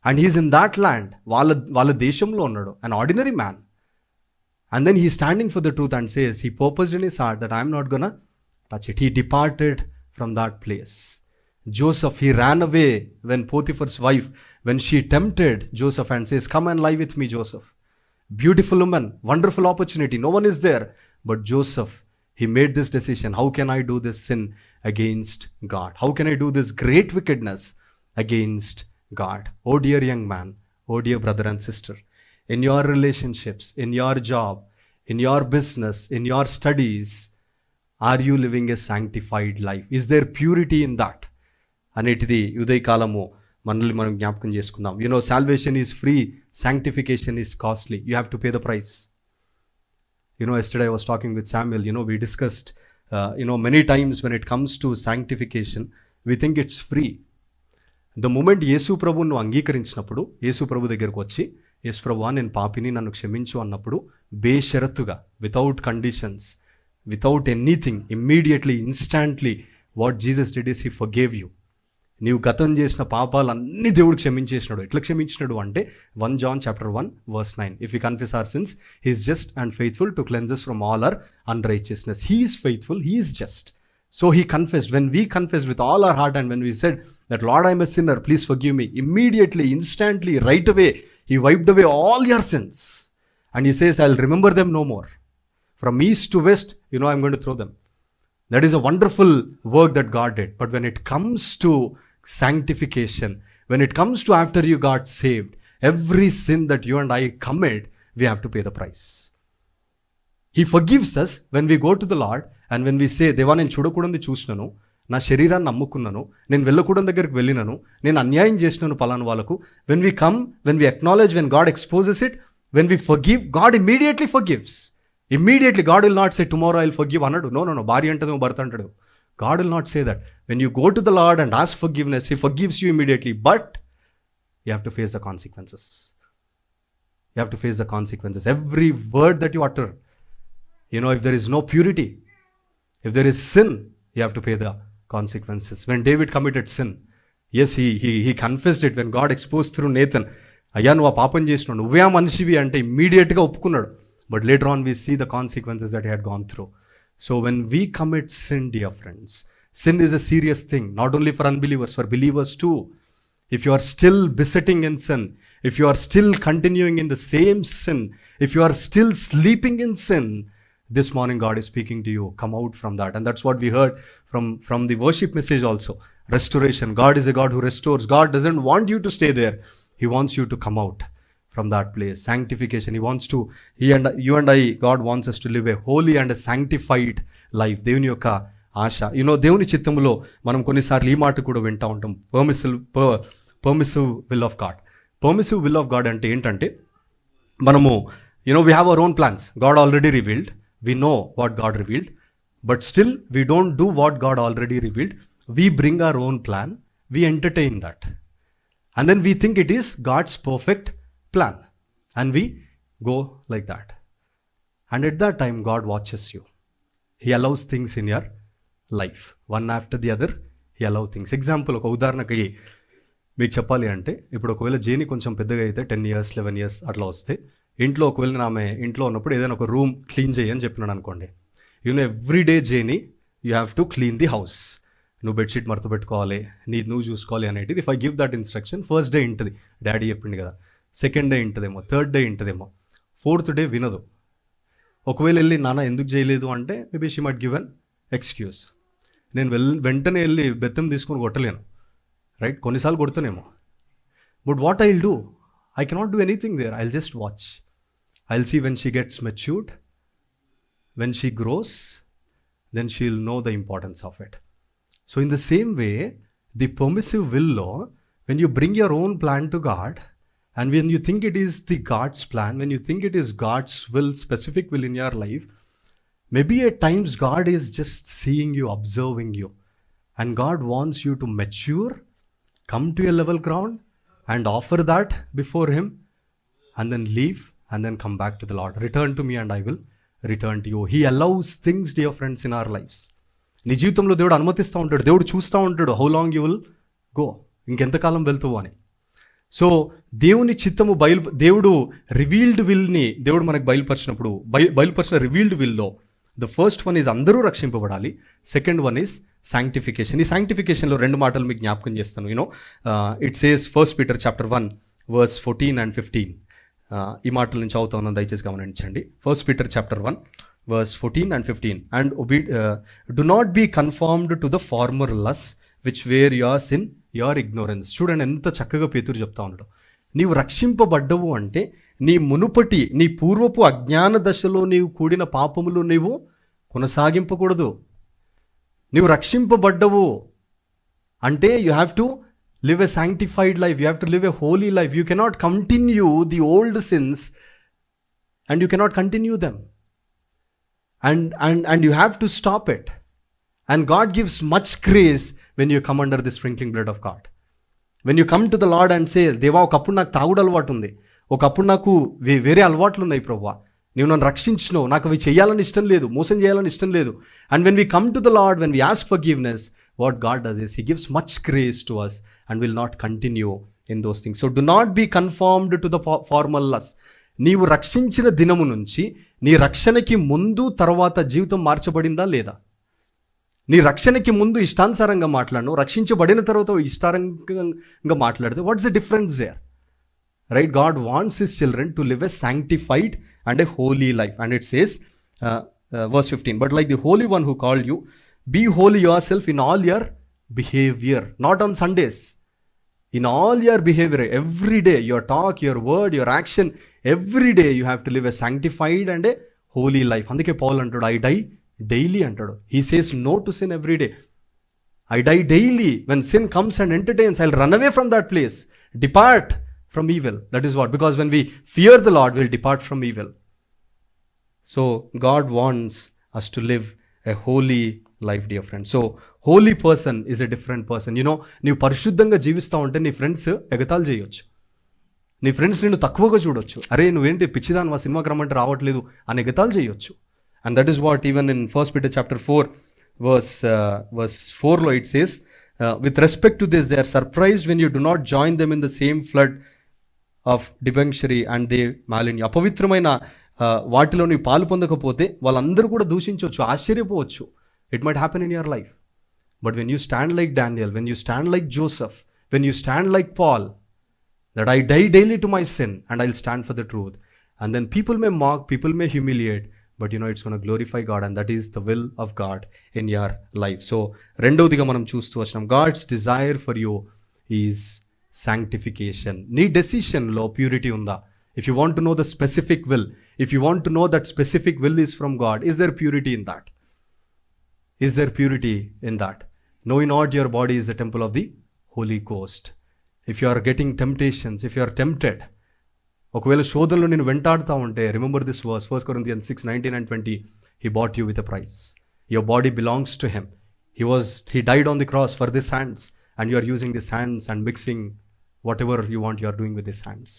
And he's in that land. Wala deshamlo unnadu, an ordinary man. And then he's standing for the truth and says, he purposed in his heart that I'm not gonna touch it. He departed from that place. Joseph, he ran away when Potiphar's wife, when she tempted Joseph and says, come and lie with me, Joseph. Beautiful woman, wonderful opportunity, no one is there. But Joseph, He made this decision. How can I do this sin against God? How can I do this great wickedness against God? Oh dear young man, oh dear brother and sister, in your relationships, in your job, in your business, in your studies, are you living a sanctified life? Is there purity in that? అనేటిది ఉదయకాలము మనల్ని మనం జ్ఞాపకం చేసుకుందాం. Salvation is free, sanctification is costly. You have to pay the price. Yesterday I was talking with Samuel, we discussed, many times when it comes to sanctification, we think it's free. The moment యేసు ప్రభువును నువ్వు అంగీకరించినప్పుడు, యేసు ప్రభు దగ్గరకు వచ్చి, యేసు ప్రభువా నేను పాపిని, నన్ను క్షమించు అన్నప్పుడు, బేషరతుగా, without conditions, without anything, immediately, instantly, what Jesus did is he forgave you. నీవు గతం చేసిన పాపాలన్నీ దేవుడు క్షమించేసినాడు. ఎట్లా క్షమించినాడు అంటే 1 John chapter 1 verse 9, if we confess our sins, he is just and faithful to cleanse us from all our unrighteousness. He is faithful, he is just. So he confessed. When we confessed with all our heart and when we said that, Lord, I am a sinner, please forgive me, immediately, instantly, right away, he wiped away all your sins. And he says, I'll remember them no more. From east to west, I'm going to throw them. That is a wonderful work that God did. But when it comes to sanctification, when it comes to after you got saved, every sin that you and I commit, we have to pay the price. He forgives us when we go to the Lord and when we say, దేవా నేను చూడకూడదు చూసినాను, నా శరీరాన్ని నమ్ముకున్నాను, నేను వెళ్ళకూడని దగ్గరికి వెళ్ళినాను, నేను అన్యాయం చేసినాను పలానా వాళ్ళకు. When we come, when we acknowledge, when God exposes it, when we forgive, God immediately forgives. Immediately, God will not say, tomorrow I'll forgive anadu. No. భార్య అంటదేమో భర్త అంటాడు. God will not say that. When you go to the Lord and ask forgiveness, he forgives you immediately. But you have to face the consequences. You have to face the consequences. Every word that you utter, if there is no purity, if there is sin, you have to pay the consequences. When David committed sin, yes, he confessed it when God exposed through Nathan. అయ్యా నువ్వు ఆ పాపం చేసినావు, నువ్వే ఆ మనిషివి అంటే ఇమ్మీడియట్గా ఒప్పుకున్నాడు. But later on we see the consequences that he had gone through. So when we commit sin, dear friends, sin is a serious thing, not only for unbelievers, for believers too. If you are still besetting in sin, if you are still continuing in the same sin, if you are still sleeping in sin, this morning God is speaking to you, come out from that. And that's what we heard from the worship message also. Restoration. God is a God who restores. God doesn't want you to stay there. He wants you to come out from that place. Sanctification. You and I, God wants us to live a holy and a sanctified life. దేవుని యొక్క ఆశ. దేవుని చిత్తములో మనం కొన్నిసార్లు ఈ మాట కూడా వింటూ ఉంటాం, permissive will of God. Permissive will of God అంటే ఏంటంటే, మనము we have our own plans. God already revealed. We know what God revealed. But still, we don't do what God already revealed. We bring our own plan. We entertain that. And then we think it is God's perfect plan. And we go like that. And at that time, God watches you. He allows things in your life. One after the other, he allows things. Example, ఒక ఉదాహరణకి మీకు చెప్పాలి అంటే, ఇప్పుడు ఒకవేళ జేని కొంచెం పెద్దగా అయితే 10 years, 11 years అట్లా వస్తే, ఇంట్లో ఒకవేళ ఆమె ఇంట్లో ఉన్నప్పుడు ఏదైనా ఒక రూమ్ క్లీన్ చేయని చెప్పినాడు అనుకోండి, everyday Jenny you have to clean the house. నువ్వు బెడ్షీట్ మడత పెట్టుకోవాలి, నువ్వు చూసుకోవాలి అనేటిది. If I give that instruction, first day ఇంటది, డాడీ చెప్పింది కదా, సెకండ్ డే ఇంటదేమో, థర్డ్ డే ఇంటదేమో, ఫోర్త్ డే వినదు. ఒకవేళ వెళ్ళి నాన్న ఎందుకు చేయలేదు అంటే, maybe she might give an excuse. నేను వెంటనే వెళ్ళి బెత్తం తీసుకొని కొట్టలేను, రైట్? కొన్నిసార్లు కొడుతానేమో. But what I will do? I cannot do anything there. I'll just watch. I'll see when she gets matured, when she grows, then she'll know the importance of it. So in the same way, the permissive will law, when you bring your own plan to God, and when you think it is the God's plan, when you think it is God's will, specific will in your life, maybe at times God is just seeing you, observing you, and God wants you to mature, come to a level ground, and offer that before him, and then leave, and then come back to the Lord. Return to me and I will return to you. He allows things, dear friends, in our lives. నీ జీవితంలో దేవుడు అనుమతిస్తూ ఉంటాడు, దేవుడు చూస్తూ ఉంటాడు, how long you will go, ఇంకెంతకాలం వెళ్తావు అని. సో దేవుని చిత్తము దేవుడు రివీల్డ్ విల్ని దేవుడు మనకు బయలుపరిచిన రివీల్డ్ విల్లో ద ఫస్ట్ వన్ ఈజ్ అందరూ రక్షింపబడాలి, సెకండ్ వన్ ఈజ్ సాంక్టిఫికేషన్. ఈ సాంక్టిఫికేషన్లో 2 మాటలు మీకు జ్ఞాపకం చేస్తాను. It says 1 Peter chapter 1 verse 14 and 15. ఈ మాటల నుంచి అవుతా ఉన్నాను, దయచేసి గమనించండి. 1 Peter chapter 1 verse 14 and 15. And do not be conformed to the former lusts which were yours in your ignorance. చూడండి ఎంత చక్కగా పేతురు చెప్తా ఉన్నాడు. నీవు రక్షింపబడ్డవు అంటే నీ పూర్వపు అజ్ఞాన దశలో నీవు కూడిన పాపములు నీవు కొనసాగింపకూడదు. నీవు రక్షింపబడ్డవు అంటే you have to live a sanctified life. You have to live a holy life. You cannot continue the old sins and you cannot continue them. And you have to stop it. And God gives much grace when you come under the sprinkling blood of God. When you come to the Lord and say, దేవా ఒకప్పుడు నాకు తాగుడు అలవాటు ఉంది, ఒకప్పుడు నాకు వేరే అలవాట్లు ఉన్నాయి ప్రభువా, నీవు నన్ను రక్షించినావు, నాకు అవి చేయాలని ఇష్టం లేదు, మోసం చేయాలని ఇష్టం లేదు. And when we come to the Lord, when we ask forgiveness, what God does is He gives much grace to us and will not continue in those things. So do not be conformed to the former lusts. నీవు రక్షించిన దినము నుంచి నీ రక్షణకి ముందు తర్వాత జీవితం మార్చబడిందా లేదా? నీ రక్షణకి ముందు ఇష్టానుసారంగా మాట్లాడను, రక్షించబడిన తర్వాత ఇష్టారంగా మాట్లాడితే what's the difference there? Right? God wants his children to live a sanctified and a holy life. And it says, verse 15, but like the Holy One who called you, be holy yourself in all your behavior. Not on Sundays. In all your behavior, every day, your talk, your word, your action, every day you have to live a sanctified and a holy life. అందుకే Paul అంటాడు, I die daily అంటాడు. He says no to sin every day. I die daily. When sin comes and entertains, I'll run away from that place. Depart from evil. That is what? Because when we fear the Lord, we'll depart from evil. So God wants us to live a holy life, dear friends. So holy person is a different person. You know, నీవు పరిశుద్ధంగా జీవిస్తూ ఉంటే నీ friends ఎగతాలు చేయొచ్చు, నీ friends నిన్ను తక్కువగా చూడొచ్చు. అరే నువ్వేంటి పిచ్చిదాన్ని సినిమాకి రమ్మంటే రావట్లేదు అని ఎగతాలు చేయొచ్చు. And that is what even in 1 Peter chapter 4 verse 4 lo it says, with respect to this they are surprised when you do not join them in the same flood of debauchery and they malign. అపవిత్రమైన వాటిలో నీవు పాలు పొందకపోతే వాళ్ళందరూ కూడా దూషించవచ్చు, ఆశ్చర్యపోవచ్చు. It might happen in your life. But when you stand like Daniel, when you stand like Joseph, when you stand like Paul, that I die daily to my sin and I'll stand for the truth. And then people may mock, people may humiliate, but you know it's going to glorify God, and that is the will of God in your life. So రెండవదిగా మనం చూస్తూ వచ్చినాం, God's desire for you is sanctification. నీ డెసిషన్లో purity ఉందా? If you want to know the specific will, if you want to know that specific will is from God, is there purity in that? Is there purity in that? Know ye not your body is the temple of the Holy Ghost. If you are getting temptations, if you are tempted, ఒకవేళ శోధనలు నేను వెంటాడుతూ ఉంటే, remember this verse, 1 Corinthians 6:19 and 20. He bought you with a price. Your body belongs to Him. He died on the cross for these hands, and you are using these hands and mixing whatever you want, you are doing with these hands.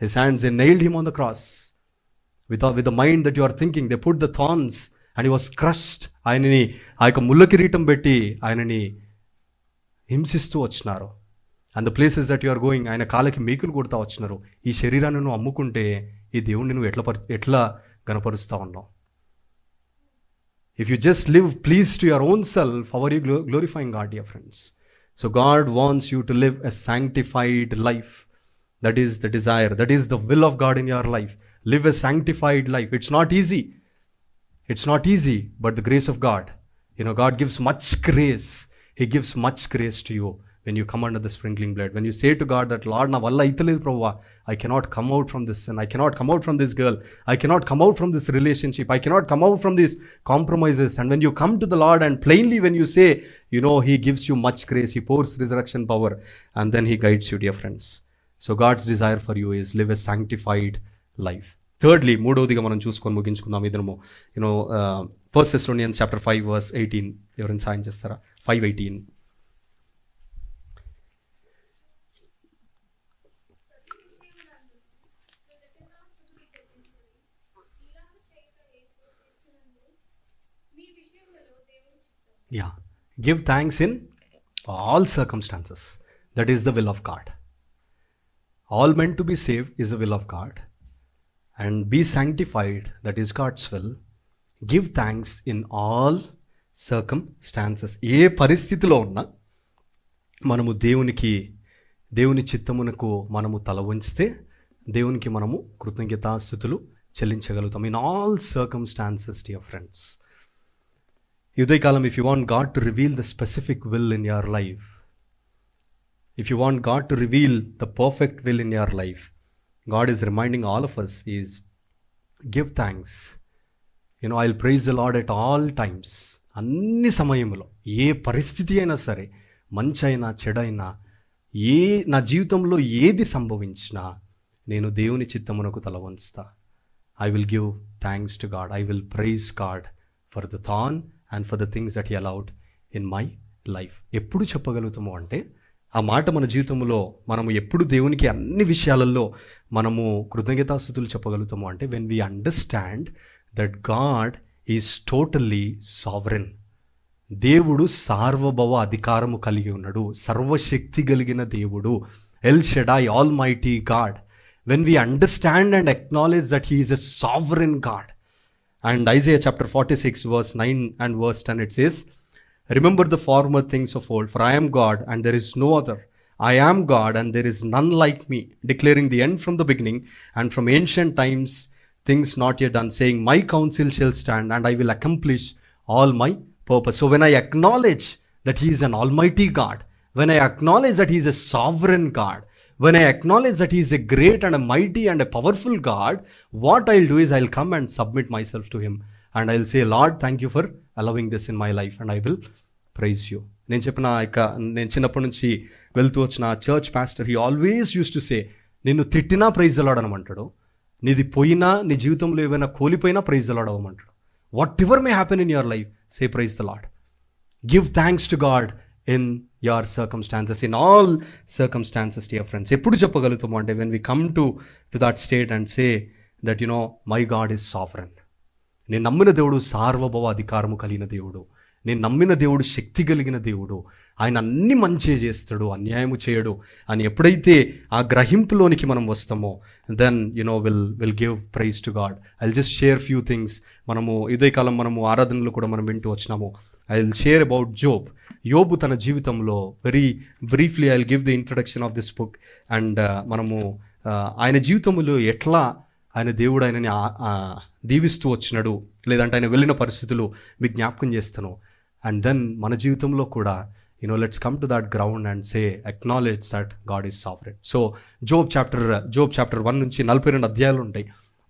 His hands, they nailed Him on the cross. With the mind that you are thinking, they put the thorns and He was crushed. ఆయనని ఆ యొక్క ముళ్ళ కిరీటం పెట్టి ఆయనని హింసిస్తూ వచ్చినారు. And the places that you are going, ఆయన కాళ్ళకి మేకులు కొడతా వచ్చినారు. ఈ శరీరాన్ని నువ్వు అమ్ముకుంటే ఈ దేవుణ్ణి నువ్వు ఎట్లా గనపరుస్తూ ఉన్నావు? If you just live please to your own self, how are you glorifying God, dear friends? So God wants you to live a sanctified life. That is the desire. That is the will of God in your life. Live a sanctified life. It's not easy. It's not easy, but the grace of God. You know, God gives much grace. He gives much grace to you when you come under the sprinkling blood. When you say to God that, Lord, na valla aitaledu prabhuva, I cannot come out from this sin. I cannot come out from this girl. I cannot come out from this relationship. I cannot come out from these compromises. And when you come to the Lord and plainly when you say, you know, He gives you much grace. He pours resurrection power and then He guides you, dear friends. So God's desire for you is live a sanctified life. Thirdly, మూడవదిగా మనం చూసుకొని ముగించుకుందాం ఈ దినము. You know 1 Thessalonians chapter 5 verse 18. ఎవరైనా సాయం చేస్తారా? 5:18. Yeah. Give thanks in all circumstances. That is the will of God. All meant to be saved is the will of God. And be sanctified, that is God's will. Give thanks in all circumstances. ఏ పరిస్థితిలో ఉన్నా మనము దేవుని చిత్తమునకు మనము తల వంచితే దేవునికి మనము కృతజ్ఞతాస్తుతులు చెల్లించగలుగుతాం in all circumstances dear friends. ఈ ఉదయకాలం if you want God to reveal the specific will in your life, if you want God to reveal the perfect will in your life, God is reminding all of us is give thanks. I'll praise the Lord at all times. అన్ని సమయంలో ఏ పరిస్థితి అయినా సరే, మంచి అయినా చెడైనా, నా జీవితంలో ఏది సంభవించినా నేను దేవుని చిత్తమునకు తల వంచుతా. I will give thanks to God. I will praise God for the thorn and for the things that He allowed in my life. ఎప్పుడు చెప్పగలుగుతాము అంటే, ఆ మాట మన జీవితంలో మనము ఎప్పుడు దేవునికి అన్ని విషయాలలో మనము కృతజ్ఞతాస్తుతులు చెప్పగలుగుతాము అంటే, when we understand that God is totally sovereign. దేవుడు సార్వభౌమ అధికారము కలిగి ఉన్నాడు, సర్వశక్తి కలిగిన దేవుడు, L షెడాయ్, all mighty God. When we understand and acknowledge that he is a sovereign God. And Isaiah chapter 46 verse 9 and verse 10 it says, remember the former things of old, for I am God and there is no other. I am God and there is none like me, declaring the end from the beginning and from ancient times things not yet done, saying my counsel shall stand and I will accomplish all my purpose. So when I acknowledge that He is an almighty God, when I acknowledge that He is a sovereign God, when I acknowledge that He is a great and a mighty and a powerful God, what I'll do is I'll come and submit myself to Him. And I'll say, Lord, thank you for allowing this in my life and I will praise you. నేను చిన్నప్పటి నుంచి వెళ్తూ వచ్చిన church pastor, he always use to సే, నిన్ను తిట్టినా praise the lord అనమంటాడు, నీది పోయినా, నీ జీవితంలో ఏమైనా కోల్పోయినా ప్రైజ్ ద లార్డ్ అవ్వమంటాడు. Whatever may happen in your life, say praise the Lord. Give thanks to God in your circumstances, in all circumstances dear friends. ఎప్పుడు చెప్పగలుగుతాము అంటే, when we come to that state and say that my God is sovereign. నేను నమ్మిన దేవుడు సార్వభౌమ అధికారము కలిగిన దేవుడు, నేను నమ్మిన దేవుడు శక్తి కలిగిన దేవుడు, ఆయన అన్ని మంచి చేస్తాడు, అన్యాయము చేయడు అని ఎప్పుడైతే ఆ గ్రహింపులోనికి మనం వస్తామో, then will give praise to God. I just share few things. మనము ఇదే కాలం మనము ఆరాధనలు కూడా మనం వింటూ వచ్చినాము. I will share about Job. Yobu తన జీవితంలో very briefly I will give the introduction of this book. And మనము ఆయన జీవితంలో ఎట్లా ఆయన దేవుడు ఆయనని దీవిస్తూ వచ్చినాడు, లేదంటే ఆయన వెళ్ళిన పరిస్థితులు మీకు జ్ఞాపకం చేస్తాను. అండ్ దెన్ మన జీవితంలో కూడా let's come to that ground and say acknowledge that God is sovereign. So Job chapter 1 నుంచి 42 అధ్యాయాలు ఉంటాయి.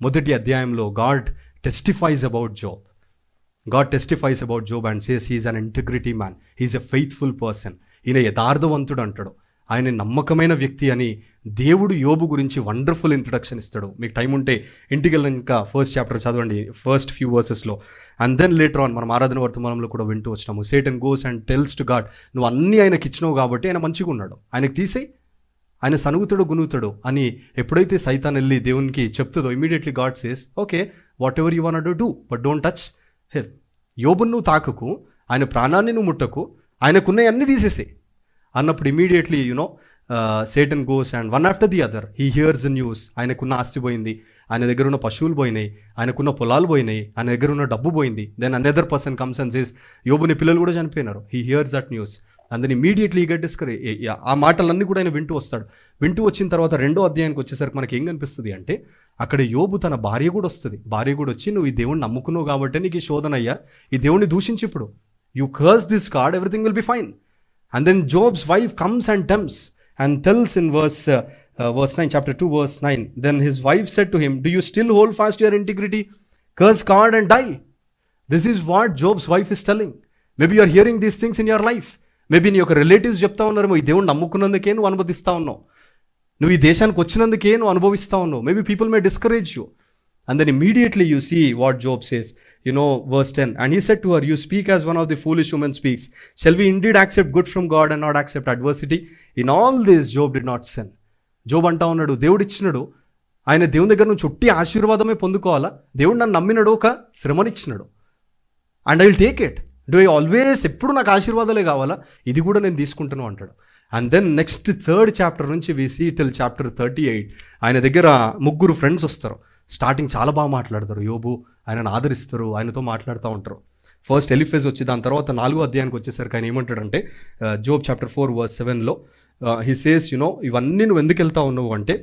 మొదటి అధ్యాయంలో God టెస్టిఫైస్ about Job. God testifies about Job and says he is an integrity man. He is a faithful person. ఈయన యథార్థవంతుడు అంటాడు, ఆయన నమ్మకమైన వ్యక్తి అని దేవుడు యోబు గురించి వండర్ఫుల్ ఇంట్రడక్షన్ ఇస్తాడు. మీకు టైం ఉంటే ఇంటికి వెళ్ళి ఇంకా ఫస్ట్ చాప్టర్ చదవండి, ఫస్ట్ ఫ్యూ వర్సెస్లో. అండ్ దెన్ లేటర్ ఆన్ మనం ఆరాధన వర్తమానంలో కూడా వింటూ వచ్చినాము, Satan goes and tells to God, నువ్వు అన్నీ ఆయనకి ఇచ్చినావు కాబట్టి ఆయన మంచిగా ఉన్నాడు, ఆయనకు తీసేయి, ఆయన సనుగుతాడు గునుగుతాడు అని ఎప్పుడైతే సైతాన్ వెళ్ళి దేవునికి చెప్తుందో, immediately God says, okay whatever you want to do but don't touch him. యోబును నువ్వు తాకకు, ఆయన ప్రాణాన్ని నువ్వు ముట్టకు, ఆయనకున్న అన్నీ తీసేసాయి అన్నప్పుడు immediately Satan goes and one after the other he here's the news. ఆయనకున్న ఆస్తి పోయింది, ఆయన దగ్గర ఉన్న పశువులు పోయినాయి, ఆయనకున్న పొలాలు పోయినాయి, ఆయన దగ్గర ఉన్న డబ్బు పోయింది. Then another person comes and says, యోబుని పిల్లలు కూడా చనిపోయినారు. He hears that news and then immediately get discourage. ఆ మాటలన్నీ కూడా ఆయన వింటూ వస్తాడు. వింటూ వచ్చిన తర్వాత 2వ అధ్యాయానికి వచ్చేసరికి మనకి ఏం కనిపిస్తుంది అంటే, అక్కడ యోబు తన భార్య కూడా వస్తుంది. భార్య కూడా వచ్చి, నువ్వు ఈ దేవుడిని నమ్ముకున్నావు కాబట్టి నీకు ఈ శోధన అయ్యా, ఈ దేవుడిని దూషించి ఇప్పుడు you curse this God, everything will be fine. And then Job's wife comes and tempts and tells in verse 9, chapter 2 verse 9, then his wife said to him, do you still hold fast your integrity? Curse God and die. This is what Job's wife is telling. Maybe you are hearing these things in your life. Maybe నీ యొక్క relatives చెప్తా ఉన్నారేమో, ఈ దేవుడిని నమ్ముకున్నందుకే నువ్వు అనుభవిస్తూ ఉన్నావు, నువ్వు ఈ దేశానికి వచ్చినందుకే నువ్వు అనుభవిస్తూ ఉన్నావు. Maybe people may discourage you. And then immediately you see what Job says, verse 10. And he said to her, you speak as one of the foolish women speaks. Shall we indeed accept good from God and not accept adversity? In all this, Job did not sin. Job అంటా ఉన్నాడు, దేవుడు ఇచ్చినాడు, ఆయన దేవుని దగ్గర నుంచి చుట్టి ఆశీర్వాదమే పొందుకోవాలా, దేవుడు నన్ను నమ్మినాడు, ఒక శ్రమనిచ్చినాడు, and I will take it. Do I always, ఎప్పుడు నాకు ఆశీర్వాదాలే కావాలా, ఇది కూడా నేను తీసుకుంటాను అంటాడు. అండ్ దెన్ నెక్స్ట్ 3rd చాప్టర్ నుంచి we see till chapter 38, ఆయన దగ్గర 3 ఫ్రెండ్స్ వస్తారు. స్టార్టింగ్ చాలా బాగా మాట్లాడతారు యోబు, ఆయనను ఆదరిస్తారు, ఆయనతో మాట్లాడుతూ ఉంటారు. ఫస్ట్ ఎలిఫెజ్ వచ్చి దాని తర్వాత 4వ అధ్యాయానికి వచ్చేసరికి ఆయన ఏమంటాడంటే, జోబ్ చాప్టర్ 4 verse 7లో హీ సేస్, ఇవన్నీ నువ్వు ఎందుకు వెళ్తా ఉన్నావు అంటే,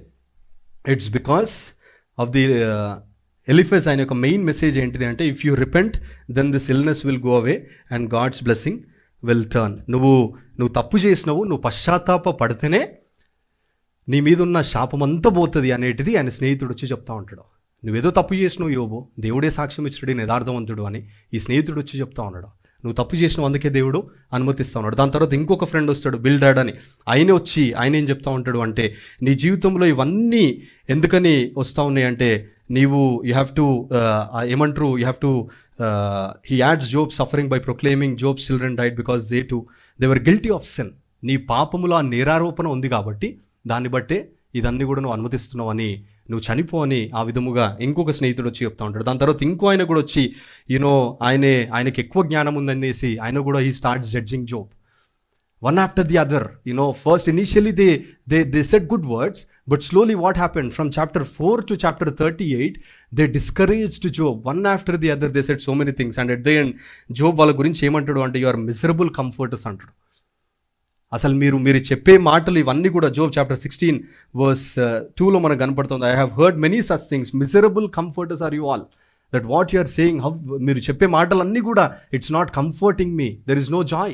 it's because of the Eliphaz ఆయన యొక్క మెయిన్ మెసేజ్ ఏంటిది అంటే, if you repent then this illness will go away and God's blessing will turn. నువ్వు తప్పు చేసినావు, నువ్వు పశ్చాత్తాప పడితేనే నీ మీద ఉన్న శాపమంతా పోతుంది అనేటిది ఆయన స్నేహితుడు వచ్చి చెప్తా ఉంటాడు. నువ్వేదో తప్పు చేసినావు యోబు, దేవుడే సాక్ష్యం ఇచ్చాడు యథార్థవంతుడు అని ఈ స్నేహితుడు వచ్చి చెప్తా ఉన్నాడు. నువ్వు తప్పు చేసినావు, అందుకే దేవుడు అనుమతిస్తూ ఉన్నాడు. దాని తర్వాత ఇంకొక ఫ్రెండ్ వస్తాడు బిల్డాడ్ అని, ఆయన ఏం చెప్తా ఉంటాడు అంటే, నీ జీవితంలో ఇవన్నీ ఎందుకని వస్తూ ఉన్నాయి అంటే, నీవు యూ హ్యావ్ టు ఏమంటారు, you have to he adds Job suffering by proclaiming Job's children died because they were guilty of sin. నీ పాపములో ఆ నేరారోపణ ఉంది కాబట్టి దాన్ని బట్టే ఇదన్నీ కూడా నువ్వు అనుమతిస్తున్నావు అని, నువ్వు చనిపో అని ఆ విధముగా ఇంకొక స్నేహితుడు వచ్చి చెప్తా ఉంటాడు. దాని తర్వాత ఇంకో ఆయన కూడా వచ్చి ఆయనకి ఎక్కువ జ్ఞానం ఉందనేసి ఆయన కూడా he starts judging Job one after the other. First initially they said good words, but slowly what happened, from chapter 4 to chapter 38 they discouraged Job. One after the other they said so many things, and at the end Job వాళ్ళ గురించి ఏమంటాడు అంటే, you are miserable comforters అంటాడు. అసలు మీరు చెప్పే మాటలు ఇవన్నీ కూడా జోబ్ చాప్టర్ 16 verse 2లో మనకు కనపడుతుంది. I have heard many such things, miserable comforters are you all, that what you are saying, మీరు చెప్పే మాటలన్నీ కూడా it's not comforting me, there is no joy.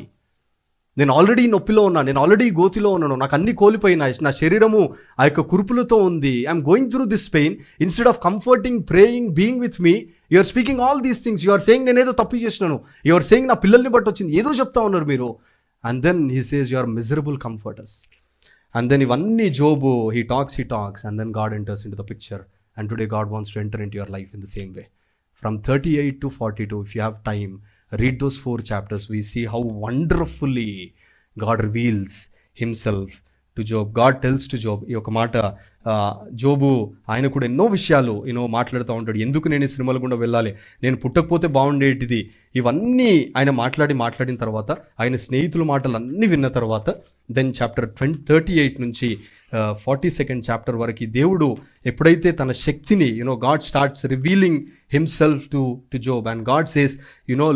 నేను ఆల్రెడీ నొప్పిలో ఉన్నాను, నేను ఆల్రెడీ గోతిలో ఉన్నాను, నాకు అన్ని కోల్పోయినాయి, నా శరీరము ఆ యొక్క కురుపులతో ఉంది. I'm going through this pain. Instead of comforting, praying, being with me, you are speaking all these things. You are saying నేనేదో తప్పు చేసినాను, యు ఆర్ సేయింగ్ నా పిల్లల్ని బట్టి వచ్చింది, ఏదో చెప్తా ఉన్నారు మీరు. And then he says you are miserable comforters. And then ఇవన్నీ Job he talks and then God enters into the picture. And today God wants to enter into your life in the same way. From 38 to 42, if you have time, read those 4 chapters. We see how wonderfully God reveals himself to Job. God tells to Job, ఈ ఒక మాట, జోబు ఆయన కూడా ఎన్నో విషయాలు మాట్లాడుతూ ఉంటాడు. ఎందుకు నేను ఈ శ్రమల గుండా వెళ్ళాలి, నేను పుట్టకపోతే బాగుండేటిది, ఇవన్నీ ఆయన మాట్లాడిన తర్వాత, ఆయన స్నేహితుల మాటలు అన్నీ విన్న తర్వాత, దెన్ చాప్టర్ 38 నుంచి 42nd చాప్టర్ వరకు దేవుడు ఎప్పుడైతే తన శక్తిని God starts revealing himself to Job. And God says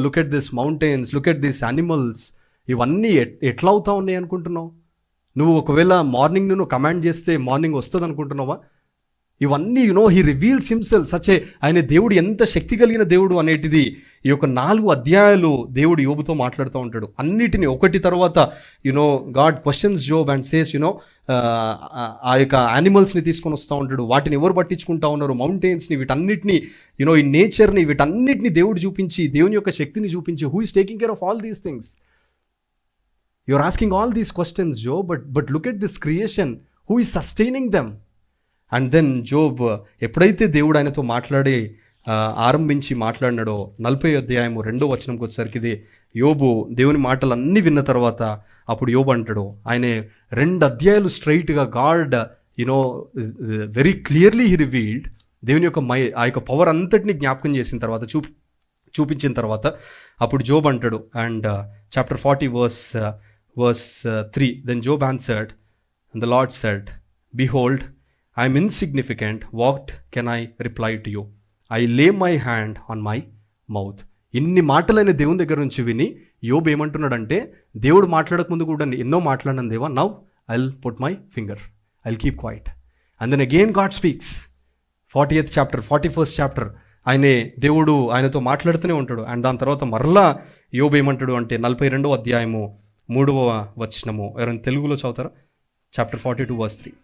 look at this mountains, look at this animals. ఇవన్నీ ఎట్లా అవుతా ఉన్నాయి అనుకుంటున్నావు? నువ్వు ఒకవేళ మార్నింగ్ నువ్వు కమాండ్ చేస్తే మార్నింగ్ వస్తుంది అనుకుంటున్నావా? ఇవన్నీ హీ రివీల్స్ హిమ్సెల్ఫ్ సచే, ఆయన దేవుడు ఎంత శక్తి కలిగిన దేవుడు అనేటిది ఈ యొక్క 4 అధ్యాయాలు దేవుడు యోబుతో మాట్లాడుతూ ఉంటాడు. అన్నిటిని ఒకటి తర్వాత God questions Job and says ఆ యొక్క యానిమల్స్ని తీసుకొని వస్తూ ఉంటాడు. వాటిని ఎవరు పట్టించుకుంటా ఉన్నారు, మౌంటైన్స్ని, వీటన్నిటిని ఈ నేచర్ని, వీటన్నిటిని దేవుడు చూపించి, దేవుని యొక్క శక్తిని చూపించి, who is taking care of all these things. You are asking all these questions Job, but look at this creation, who is sustaining them. And then Job ఎప్పుడైతే దేవుడు ఆయనతో ఆరంభించి మాట్లాడినాడో, 40వ అధ్యాయము 2వ వచనంకి వచ్చేసరికి ఇది యోబు దేవుని మాటలన్నీ విన్న తర్వాత అప్పుడు యోబు అంటాడు, ఆయన 2 అధ్యాయాలు స్ట్రైట్గా God very clearly he revealed దేవుని యొక్క ఆ యొక్క పవర్ అంతటిని జ్ఞాపకం చేసిన తర్వాత, చూపించిన తర్వాత అప్పుడు జోబ్ అంటాడు. And chapter 40 verse 3, then Job answered and the Lord said, behold, I am insignificant, what can I reply to you? I lay my hand on my mouth. ఇన్ని మాటలైన దేవుని దగ్గర నుంచి విని యోబు ఏమంటున్నాడంటే, దేవుడు మాట్లాడక ముందు కూడా ఎన్నో మాట్లాడిన దేవా, now I'll put my finger, I'll keep quiet. And then again God speaks. 40th chapter, 41st chapter దేవుడు ఆయనతో మాట్లాడుతూనే ఉంటాడు. అండ్ దాని తర్వాత మరలా యోబు ఏమంటాడు అంటే 42వ అధ్యాయము 3వ వచనము, ఎవరైనా తెలుగులో చదువుతారా? Chapter 42 verse 3.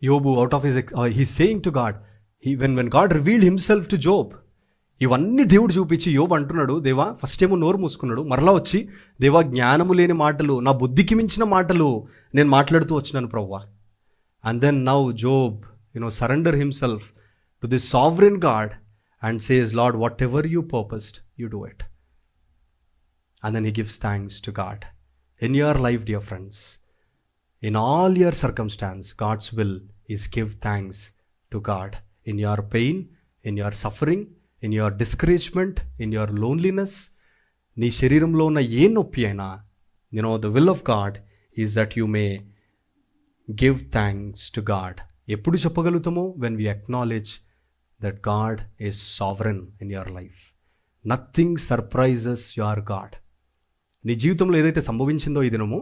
Job, out of his he's saying to God, when God revealed himself to Job, ఇవన్నీ దేవుడు చూపించి యోబు అంటున్నాడు, దేవా, ఫస్ట్ ఏమో నోరు మూసుకున్నాడు, మరలా వచ్చి దేవా జ్ఞానము లేని మాటలు, నా బుద్ధికి మించిన మాటలు నేను మాట్లాడుతూ వచ్చినాను ప్రభువా. And then now Job surrender himself to this sovereign God and says, Lord, whatever you purposed you do it. And then he gives thanks to God. In your life dear friends, in all your circumstance, God's will is give thanks to God. In your pain, in your suffering, in your discouragement, in your loneliness, నీ శరీరంలో ఉన్న ఏ నొప్పి అయినా, the will of God is that you may give thanks to God. ఎప్పుడు చెప్పగలుగుతామో? when we acknowledge that God is sovereign in your life. Nothing surprises your God. నీ జీవితంలో ఏదైతే సంభవించిందో ఈ దినము,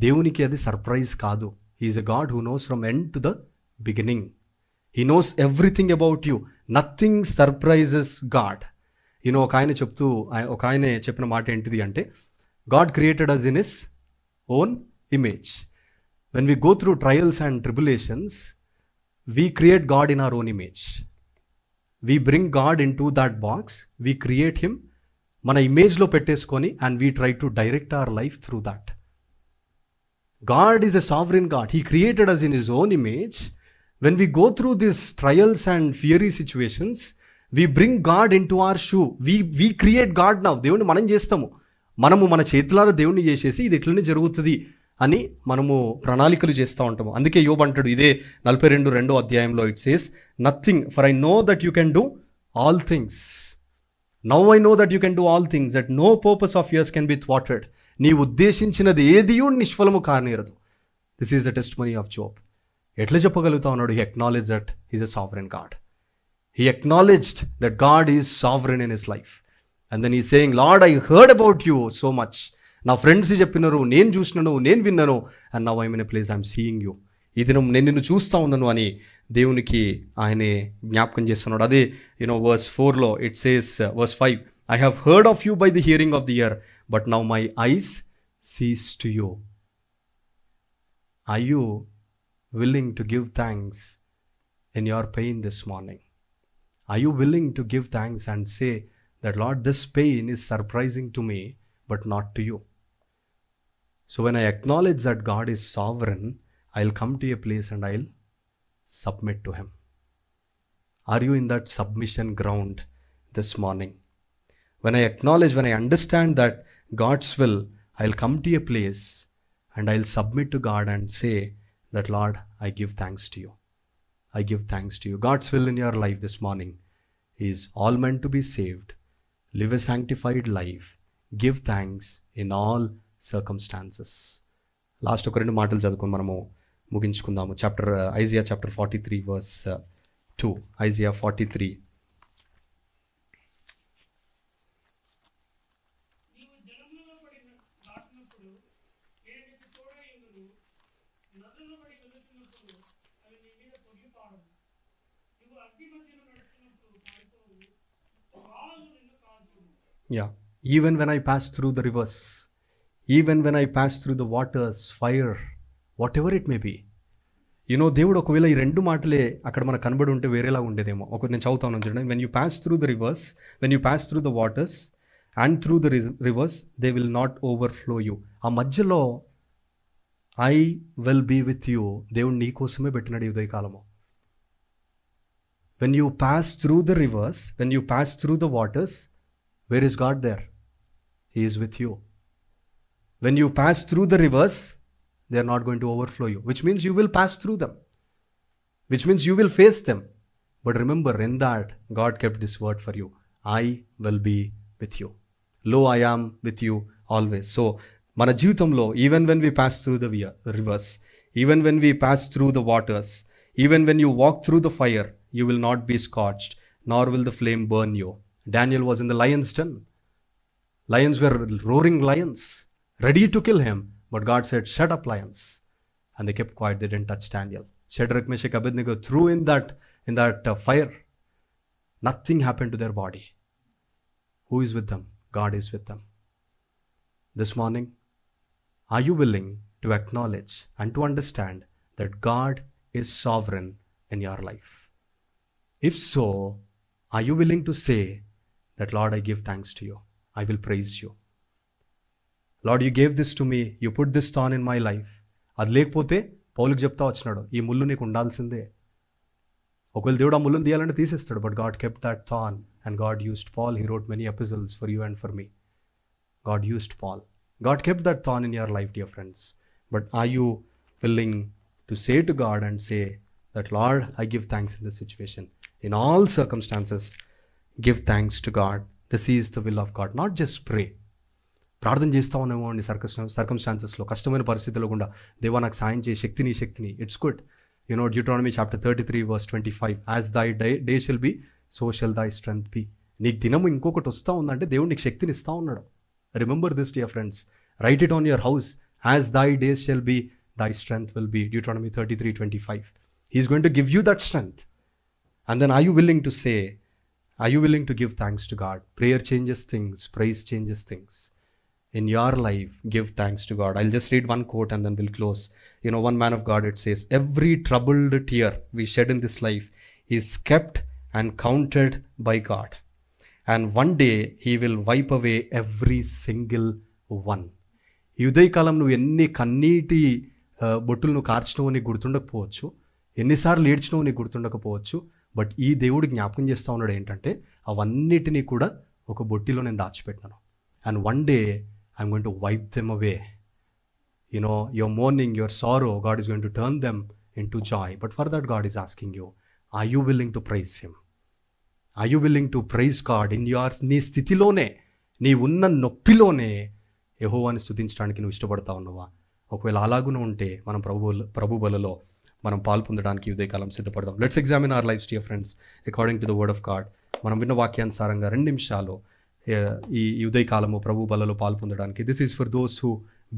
దేవునికి అది సర్ప్రైజ్ కాదు. He is a God who knows from end to the beginning. He knows everything about you. Nothing surprises God. ఒక ఆయనే చెప్పిన మాట ఏంటిది అంటే, God created us in his own image. When we go through trials and tribulations, we create God in our own image. We bring God into that box, we create him, మన ఇమేజ్లో పెట్టేసుకొని, and we try to direct our life through that. God is a sovereign God. He created us in His own image. When we go through these trials and fiery situations, we bring God into our shoe. We create God now. దేవుని మనం చేస్తాము. మన చేతులారా దేవుని చేసేసి ఇది ఇట్లనే జరుగుతుంది అని మనము ప్రణాళికలు చేస్తూ ఉంటాము. అందుకే యోబు అంటాడు, ఇదే 42 అధ్యాయంలో, it says nothing, for I know that you can do all things. Now I know that you can do all things, that no purpose of yours can be థ్వాటెడ్. నీ ఉద్దేశించినది ఏదియూ నిష్ఫలము కానేరదు. This is the testimony of Job. ఎట్లా చెప్పగలుగుతా ఉన్నాడు? He acknowledge that he's a sovereign God. He acknowledged that God is sovereign in his life. And then he's saying, Lord, I heard about you so much. నా friends చెప్పినారు, నేను చూసినాను, నేను విన్నాను, and now I'm in a place I'm seeing you. ఈ దినం నేను నిన్ను చూస్తూ ఉన్నాను అని దేవునికి ఆయనే జ్ఞాపకం చేస్తున్నాడు. అదే వర్స్ 4లో it says, verse 5, I have heard of you by the hearing of the ear, but now my eyes sees to you. Are you willing to give thanks in your pain this morning? Are you willing to give thanks and say that, Lord, this pain is surprising to me, but not to you? So when I acknowledge that God is sovereign, I'll come to a place and I'll submit to Him. Are you in that submission ground this morning? When I acknowledge, when I understand that God's will, I'll come to a place and I'll submit to God and say that, Lord, I give thanks to you. I give thanks to you. God's will in your life this morning is all meant to be saved. Live a sanctified life. Give thanks in all circumstances. Last ఒక 2 మాటలు చదువుకొని మనము ముగించుకుందాము. Isaiah chapter 43 verse 2. Isaiah 43. Yeah, even when I pass through the rivers, even when I pass through the waters, fire, whatever it may be. దేవుడు ఒకవేళ ఈ 2 మాటలే అక్కడ మనకు కనబడి ఉంటే వేరేలా ఉండేదేమో. నేను చదువుతాను చూడండి. when you pass through the rivers, when you pass through the waters and through the rivers, they will not overflow you. ఆ మధ్యలో I will be with you, దేవుడు నీ కోసమే పెట్టినాడు ఈ ఉదయకాలము. when you pass through the rivers, when you pass through the waters, where is God there? He is with you. When you pass through the rivers, they are not going to overflow you, which means you will pass through them, which means you will face them. But remember, in that, God kept this word for you. I will be with you. Lo, I am with you always. So, మన జీవితంలో, even when we pass through the rivers, even when we pass through the waters, even when you walk through the fire, you will not be scorched, nor will the flame burn you. Daniel was in the lion's den. Lions were roaring lions, ready to kill him. But God said, shut up, lions. And they kept quiet. They didn't touch Daniel. Shadrach, Meshach, Abednego threw in that fire. Nothing happened to their body. Who is with them? God is with them. This morning, are you willing to acknowledge and to understand that God is sovereign in your life? If so, are you willing to say that, Lord, I give thanks to you. I will praise you. Lord, you gave this to me. You put this thorn in my life. అది లేకపోతే పౌలుకి చెప్తా వచ్చినాడు, ఈ ముళ్ళు నీకు ఉండాల్సిందే. ఒకవేళ దేవుడు ఆ ముళ్ళుని తీయాలంటే తీసేస్తాడు. But God kept that thorn and God used Paul. He wrote many episodes for you and for me. God used Paul. God kept that thorn in your life, dear friends. But are you willing to say to God and say that, Lord, I give thanks in this situation. In all circumstances, give thanks to God. This is the will of God. Not just pray. ప్రార్థన చేస్తూ ఉన్నామో అండి సర్కమ్స్టాన్సెస్లో, కష్టమైన పరిస్థితుల్లో కూడా, దేవా నాకు సాయం చేయ శక్తిని. It's good. Deuteronomy chapter 33 verse 25, as thy day shall be, so shall thy strength be. నీకు దినము ఇంకొకటి వస్తూ ఉందంటే దేవుడు నీకు శక్తిని ఇస్తూ ఉన్నాడు. Remember this dear friends, write it on your house, as thy days shall be thy strength will be. Deuteronomy 33:25. He is going to give you that strength. And then are you willing to say, are you willing to give thanks to God? Prayer changes things, praise changes things. In your life, give thanks to God. I'll just read one quote and then we'll close. You know, one man of God, it says, every troubled tear we shed in this life is kept and counted by God. And one day he will wipe away every single one. ఈ ఉదయకాలం నువ్వు ఎన్ని కన్నీటి బొట్టులు నువ్వు కార్చినవు నీకు గుర్తుండకపోవచ్చు, ఎన్నిసార్లు ఏడ్చినవు నీకు గుర్తుండకపోవచ్చు, but ఈ దేవుడు జ్ఞాపకం చేస్తూ ఉన్నాడు ఏంటంటే అవన్నిటినీ కూడా ఒక బొట్టిలో నేను దాచిపెట్టినాను. And one day I'm going to wipe them away. You know your mourning, your sorrow, God is going to turn them into joy. But for that God is asking you, are you willing to praise him? Are you willing to praise God in your, నీ స్థితిలోనే, నీ ఉన్న నొప్పిలోనే యెహోవాని స్తుతించడానికి నువ్వు ఇష్టపడతా ఉన్నావా? ఒకవేళ అలాగునే ఉంటే మనం ప్రభు బలలో మనం పాల్పొందడానికి ఉదయకాలం సిద్ధపడదాం. Let's examine our lives dear friends according to the word of God. మనం విన్న వాక్యానుసారంగా 2 నిమిషాలు ఈ ఉదయకాలము ప్రభు బలలో పాల్పొందడానికి. This is for those who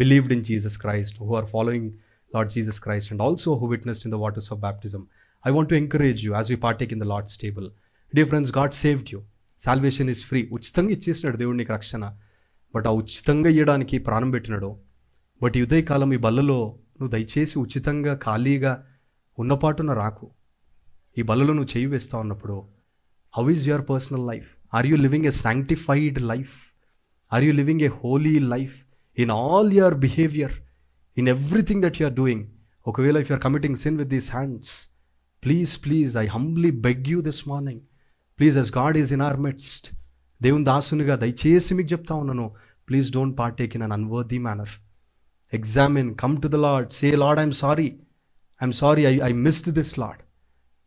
believed in Jesus Christ, who are following Lord Jesus Christ and also who witnessed in the waters of baptism. I want to encourage you as we partake in the Lord's table. Dear friends, God saved you. Salvation is free. ఉచితంగా ఇచ్చేసినాడు దేవుడు నీకు రక్షణ. But ఆ ఉచితంగా ఇవ్వడానికి ప్రాణం పెట్టినాడు. But ఈ ఉదయకాలం ఈ బల్లలో నువ్వు దయచేసి ఉచితంగా ఖాళీగా ఉన్నపాటున రాకు. ఈ బల్లలో నువ్వు చేయి వేస్తూ ఉన్నప్పుడు, how is your personal life? Are you living a sanctified life? Are you living a holy life in all your behaviour, in everything that you are doing? ఒకవేళ if you are committing sin with these hands, please I humbly beg you this morning, please as God is in our midst, దేవుని దాసునిగా దయచేసి మీకు చెప్తా ఉన్నాను, please don't partake in an unworthy manner. Examine, come to the Lord, say, Lord, I'm sorry, I missed this, Lord.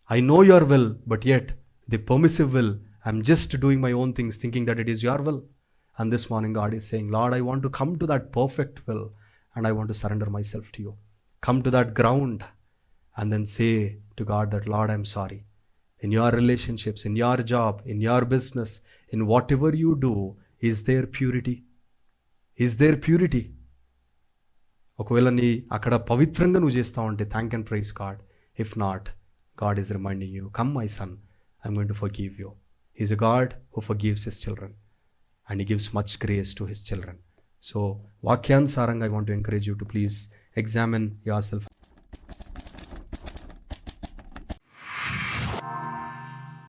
I know your will, but yet the permissive will, I'm just doing my own things thinking that it is your will. And this morning God is saying, Lord, I want to come to that perfect will and I want to surrender myself to you. Come to that ground and then say to God that, Lord, I'm sorry. In your relationships, in your job, in your business, in whatever you do, is there purity? Is there purity? ఒకవేళ నీ అక్కడ పవిత్రంగా నువ్వు చేస్తావు అంటే thank and praise God. If not, God is reminding you, come my son, I'm going to forgive you. He's a God who forgives his children and he gives much grace to his children. So వాక్యానుసారంగా I want to encourage you to please examine your self.